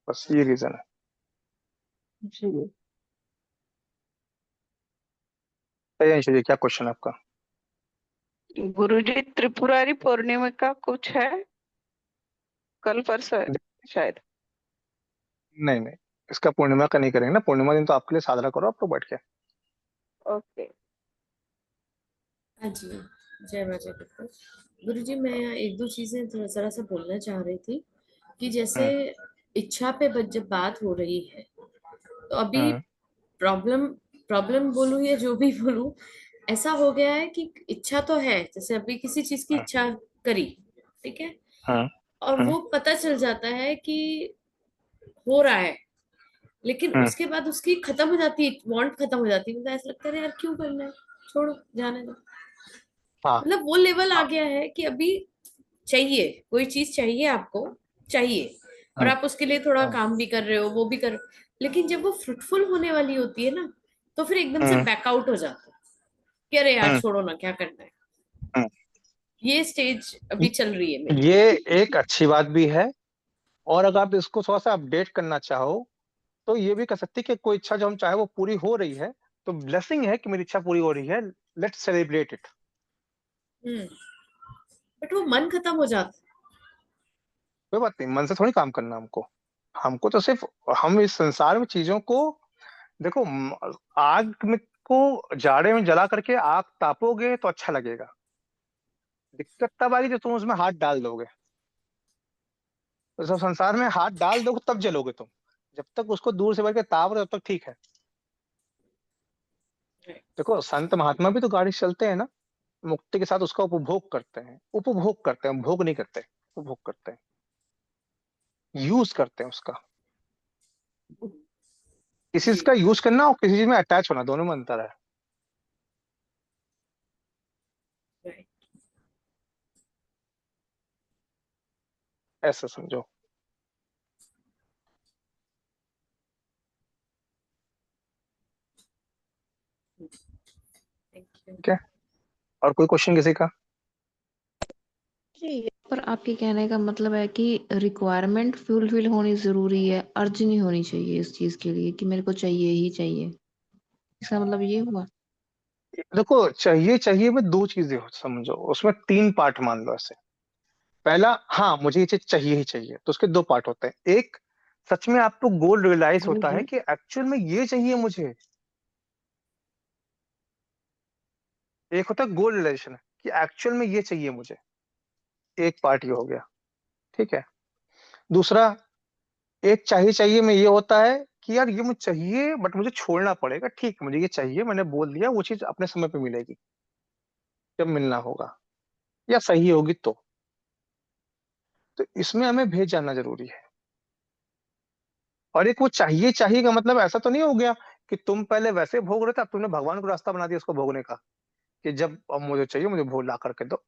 बस ये रीजन है। जी अंशु जी, क्या क्वेश्चन है आपका? गुरुजी, त्रिपुरारी पूर्णिमा का कुछ है? कल परसों है शायद। नहीं नहीं, इसका पूर्णिमा का नहीं करेंगे ना, पूर्णिमा दिन तो आपके लिए साधना करो आप लोग बैठ के। ओके। हाँ जी, जय माँ जय गुरु। गुरु जी, मैं एक दो चीजें जरा सा बोलना चाह रही थी कि जैसे इच्छा पे जब बात हो रही है, तो अभी हम्म प्रॉब्लम प्रॉब्लम बोलूं या जो भी बोलूं, ऐसा हो गया है कि इच्छा तो है, जैसे अभी किसी चीज की इच्छा करी, ठीक है, हम्म और हम्म वो पता चल जाता है कि हो रहा है, लेकिन हम्म उसके बाद उसकी खत्म हो जाती है, वांट खत्म हो जाती है, मुझे ऐसा लगता है यार क्यों करना है, छोड़ो, जाने दो। हाँ मतलब वो लेवल आ गया है कि अभी चाहिए, कोई चीज चाहिए आपको, चाहिए, और हम्म आप उसके लिए थोड़ा हम्म काम भी कर रहे हो, वो भी कर, लेकिन जब वो फ्रूटफुल होने वाली होती है ना, तो फिर एकदम से हम्म बैकआउट हो जाता है कि अरे यार हम्म छोड़ो ना, क्या करना है। हम्म। ये स्टेज अभी चल रही है मेरी। ये एक अच्छी बात भी है, और अगर आप इसको थोड़ा सा अपडेट करना चाहो तो ये भी कर सकते हैं कि कोई इच्छा जो हम चाहे वो पूरी हो रही है, तो ब्लेसिंग है कि मेरी इच्छा पूरी हो रही है, let's celebrate it. Hmm, but वो मन खत्म हो जाता है। कोई बात नहीं, मन से थोड़ी काम करना हमको। हमको तो सिर्फ, हम इस संसार में चीजों को देखो, आग में को जाड़े में जला करके आग तापोगे तो अच्छा लगेगा, दिक्कत तब आएगी जब तुम उसमें हाथ डाल दोगे। तो जब संसार में हाथ डाल दोगे तब जलोगे तुम, जब तक उसको दूर से बैठ के ताप रहे हो तब तक ठीक है। देखो संत महात्मा भी तो गाड़ी से चलते हैं ना, मुक्ति के साथ उसका उपभोग करते हैं, उपभोग करते हैं, भोग नहीं करते, उपभोग करते हैं, यूज करते हैं उसका। किसी चीज जी का यूज करना और किसी चीज में अटैच होना, दोनों में अंतर है। राइट। ऐसा समझो। Thank you. ठीक है, और कोई क्वेश्चन किसी का? जी, पर आपके कहने का मतलब है कि रिक्वायरमेंट फुलफिल होनी जरूरी है, अर्ज नहीं होनी चाहिए इस चीज के लिए कि मेरे को चाहिए ही चाहिए। इसका मतलब ये हुआ? देखो, चाहिए चाहिए में दो चीजें हो समझो, उसमें तीन पार्ट मान लो ऐसे। पहला, हाँ मुझे ये चीज चाहिए ही चाहिए, तो उसके दो पार्ट होते हैं। एक, सच में आपको गोल रियलाइज होता है कि एक्चुअल में ये चाहिए मुझे। एक होता है गोल रियलाइजेशन कि एक्चुअल में ये चाहिए मुझे, एक पार्ट ये हो गया। ठीक है। दूसरा, एक चाहिए चाहिए में ये होता है कि यार ये मुझे चाहिए बट मुझे छोड़ना पड़ेगा, ठीक है मुझे ये चाहिए, मैंने बोल दिया, वो चीज अपने समय पे मिलेगी जब मिलना होगा, या सही होगी तो इसमें हमें भेद जानना जरूरी है। और एक वो चाहिए चाहिए का मतलब ऐसा तो नहीं हो गया कि तुम पहले वैसे भोग रहे थे, अब तुमने भगवान को रास्ता बना दिया उसको भोगने का, कि जब अब मुझे चाहिए मुझे भोग ला करके दो,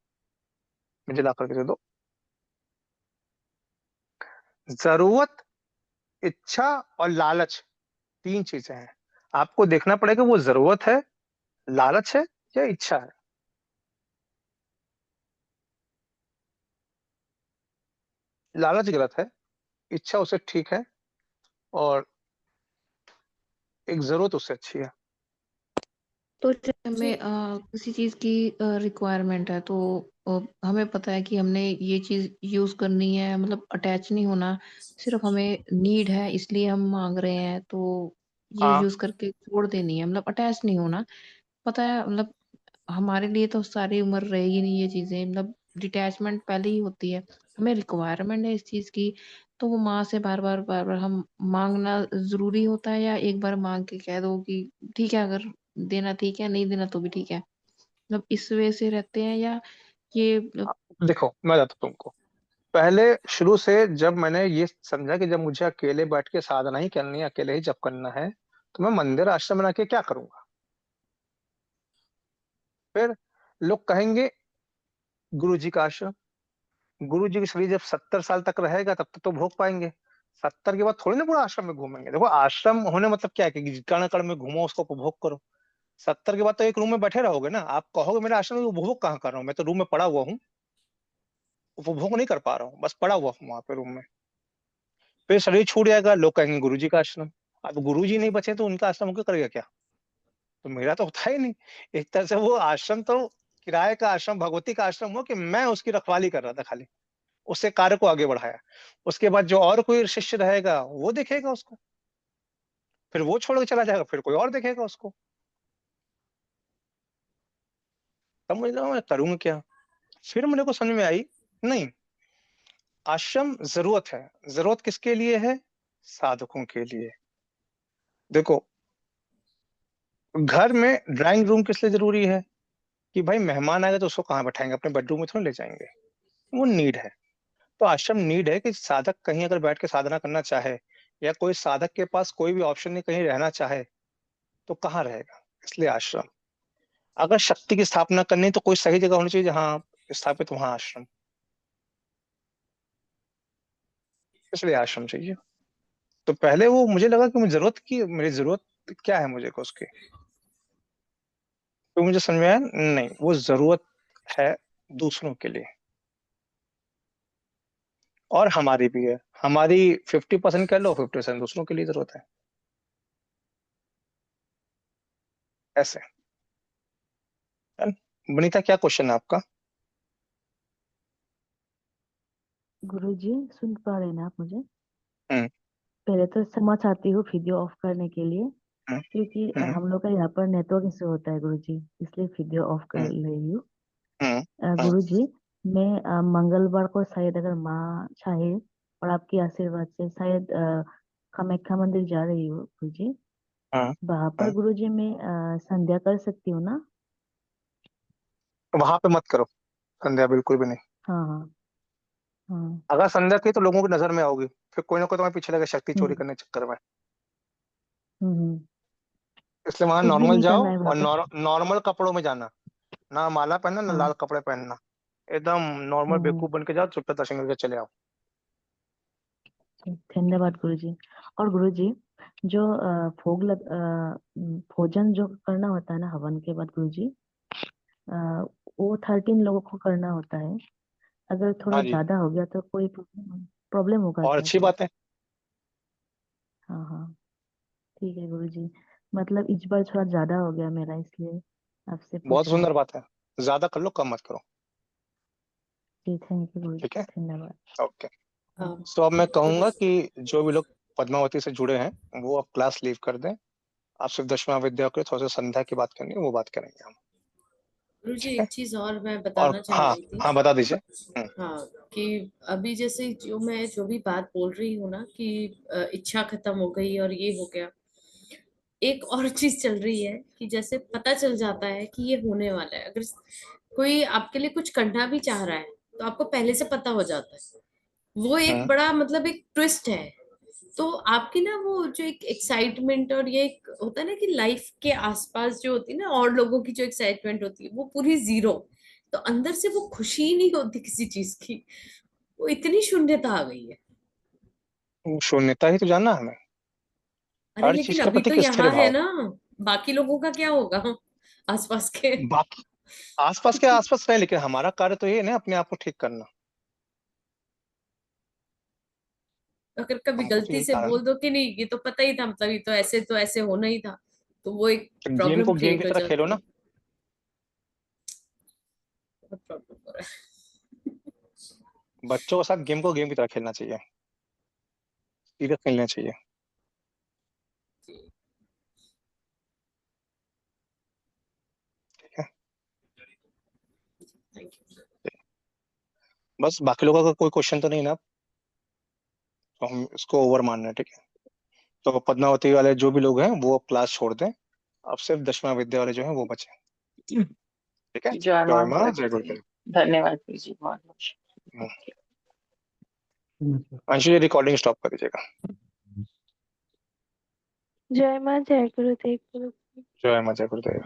मुझे ला करके दे दो। जरूरत, इच्छा और लालच, तीन चीजें हैं। आपको देखना पड़ेगा वो जरूरत है, लालच है, या इच्छा है। लालच गलत है, इच्छा उससे ठीक है, और एक जरूरत उससे अच्छी है। तो जब जी हमें किसी चीज की रिक्वायरमेंट है तो हमें पता है कि हमने ये चीज़ यूज़ करनी है, मतलब अटैच नहीं होना, सिर्फ़ हमें नीड है इसलिए हम माँग रहे हैं, तो ये हाँ यूज़ करके छोड़ देनी है, मतलब अटैच नहीं होना। पता है मतलब हमारे लिए तो सारी उम्र रहेगी नहीं ये चीज़ें, मतलब डिटैचमेंट पहले ही होती है। हमें रिक्वायरमेंट है इस चीज़ की, तो वो माँ से बार-बार हम माँगना ज़रूरी होता है, या एक बार माँग के कह दो कि ठीक है, अगर देना ठीक है, नहीं देना तो भी ठीक है। मतलब इस वे से रहते हैं, या ये मतलब देखो मैं बताता हूँ तुमको। पहले शुरू से जब मैंने ये समझा कि जब मुझे अकेले बैठ के साधना ही करनी है, अकेले ही जब करना है, तो मैं मंदिर आश्रम बना के क्या करूंगा? फिर लोग कहेंगे गुरु जी का आश्रम। गुरु जी की शरीर जब 70 साल तक रहेगा तब तक तो भोग पाएंगे। 70 के बाद थोड़ी ना पूरा आश्रम में घूमेंगे। देखो आश्रम होने मतलब क्या है कि कण कण में घूमो, उसको उपभोग करो। 70 के बाद तो एक रूम में बैठे रहोगे ना। आप कहोगे मेरे आश्रम में उपभोग कहाँ कर रहा हूँ, मैं तो रूम में पड़ा हुआ हूँ, उपभोग नहीं कर पा रहा हूँ, बस पड़ा हुआ हूँ वहां पे रूम में। फिर शरीर छूट जाएगा, लोग कहेंगे गुरु जी का आश्रम। अब गुरु जी नहीं बचे तो उनका आश्रम होकर करेगा क्या? तो मेरा तो होता ही नहीं। एक तरह से वो आश्रम तो किराए का आश्रम, भगवती का आश्रम हो कि मैं उसकी रखवाली कर रहा था खाली, उससे कार्य को आगे बढ़ाया। उसके बाद जो और कोई शिष्य रहेगा वो देखेगा उसको, फिर वो छोड़ के चला जाएगा, फिर कोई और देखेगा उसको। तब मुझे लगा मैं करूंगा क्या। फिर मेरे को समझ में आई, नहीं, आश्रम जरूरत है। जरूरत किसके लिए है? साधकों के लिए। देखो, घर में ड्राइंग रूम किस लिए जरूरी है? कि भाई मेहमान आएगा तो उसको कहाँ बैठाएंगे, अपने बेडरूम में थोड़ी ले जाएंगे। वो नीड है। तो आश्रम नीड है कि साधक कहीं अगर बैठ के साधना करना चाहे, या कोई साधक के पास कोई भी ऑप्शन नहीं, कहीं रहना चाहे, तो कहाँ रहेगा? इसलिए आश्रम। अगर शक्ति की स्थापना करनी तो कोई सही जगह होनी चाहिए जहां स्थापित, वहां आश्रम। इसलिए आश्रम चाहिए। तो पहले वो मुझे लगा कि मुझे जरूरत की, मेरी जरूरत क्या है मुझे को उसकी। तो मुझे समझ में आया, नहीं, वो जरूरत है दूसरों के लिए, और हमारी भी है। हमारी 50% कह लो, 50% दूसरों के लिए जरूरत है। ऐसे है ना? वनीता, क्या क्वेश्चन है आपका? गुरुजी सुन पा रहे हैं ना आप मुझे? हम्म पहले तो क्षमा चाहती हूँ वीडियो ऑफ करने के लिए, हम्म क्योंकि हम्म हम लोग का यहाँ पर नेटवर्क इशू होता है गुरुजी, इसलिए वीडियो ऑफ कर हम्म रही हूँ। हम्म हम्म। गुरुजी, मैं मंगलवार को शायद, अगर माँ चाहे और आपके आशीर्वाद से, शायद कामाख्या मंदिर जा रही हूँ गुरुजी। हाँ वहां पर हाँ। गुरुजी मैं संध्या कर सकती हूँ ना? वहां पे मत करो संध्या, बिल्कुल भी नहीं। हाँ हाँ हाँ। अगर संध्या की तो लोगों की नजर में आओगी, फिर कोई ना कोई तुम्हारे पीछे लगे शक्ति चोरी हम्म करने के चक्कर में। हम्म। इसलिए वहां कुछ भी नॉर्मल नहीं जाओ, करना है वहां और पर? नॉर्मल कपड़ों में जाना। ना माला पहनना, ना हाँ। लाल कपड़े पहनना। एकदम नॉर्मल हम्म। बेवकूफ बन के जाओ, चुपचाप दर्शन करके चले आओ। धन्यवाद गुरुजी। और गुरुजी, जो भोजन जो करना होता है ना हवन के बाद गुरुजी, अ, वो 13 लोगों को करना होता है। अगर थोड़ा हाँ जी, ज्यादा हो गया तो कोई प्रॉब्लम होगा और क्या अच्छी फिर? बात है। हाँ हाँ, ठीक है गुरुजी। मतलब इस बार थोड़ा ज्यादा हो गया मेरा, इसलिए आपसे बहुत पूछा। सुंदर बात है। ज्यादा कर लो, कम मत करो। जी थैंक यू गुरुजी, ठीक है, धन्यवाद। ओके। हाँ। सो अब मैं कहूंगा कि जो भी लोग पद्मावती से जुड़े हैं वो अब क्लास लीव कर दें। आप सिर्फ दशमा विद्या के थोड़ा सा संध्या की बात करनी है, वो बात करेंगे हम। गुरुजी ठीक है, एक चीज और मैं और बताना चाह हाँ रही थी। हाँ, बता दीजिए। हाँ, कि अभी जैसे जो भी बात बोल रही हूँ ना कि इच्छा खत्म हो गई और ये हो गया, एक और चीज चल रही है कि जैसे पता चल जाता है कि ये होने वाला है। अगर कोई आपके लिए कुछ करना भी चाह रहा है तो आपको पहले से पता हो जाता है। वो एक हम्म बड़ा मतलब एक ट्विस्ट है। तो आपकी ना वो जो एक एक्साइटमेंट, और ये एक होता है ना कि लाइफ के आसपास जो होती है ना और लोगों की जो एक्साइटमेंट होती है, वो पूरी जीरो। तो अंदर से वो खुशी ही नहीं होती किसी चीज की। वो इतनी शून्यता आ गई है। शून्यता ही तो जानना हमें। अरे हर लेकिन चीज का अभी तो प्रतीक स्थिर यहाँ है भाव। ना, बाकी लोगों का क्या होगा आसपास के? बाकी आसपास के आसपास रहे, लेकिन हमारा कार्य तो ये है ना, अपने आप को ठीक करना। अगर कभी हमको तो गलती यही से कारण है। बोल दो कि नहीं ये तो पता ही था, मतलब ये तो ऐसे होना ही था, तो वो एक तो गेम प्रॉब्लम को गेम की क्रिएट हो तरह खेलो जाती ना। है। बहुत प्रॉब्लम हो रहा है। बच्चों के साथ गेम को गेम की तरह खेलना चाहिए, सीरियस खेलना चाहिए। ठीक है, थैंक यू। बस बाकी लोगों का कोई क्वेश्चन तो नहीं ना, तो हम इसको ओवर मान रहे हैं। ठीक है, तो पद्मावती वाले जो भी लोग हैं वो अब क्लास छोड़ दें, अब सिर्फ दशमा विद्या वाले जो हैं वो बचे। ठीक है, जय जय माँ माँ जय जय गुरुदेव। गुरुदेव। धन्यवाद गुरुजी बहुत बहुत। अंशु जी रिकॉर्डिंग स्टॉप कर दीजिएगा। जय माँ जय गुरुदेव। जय माँ जय गुरुदेव।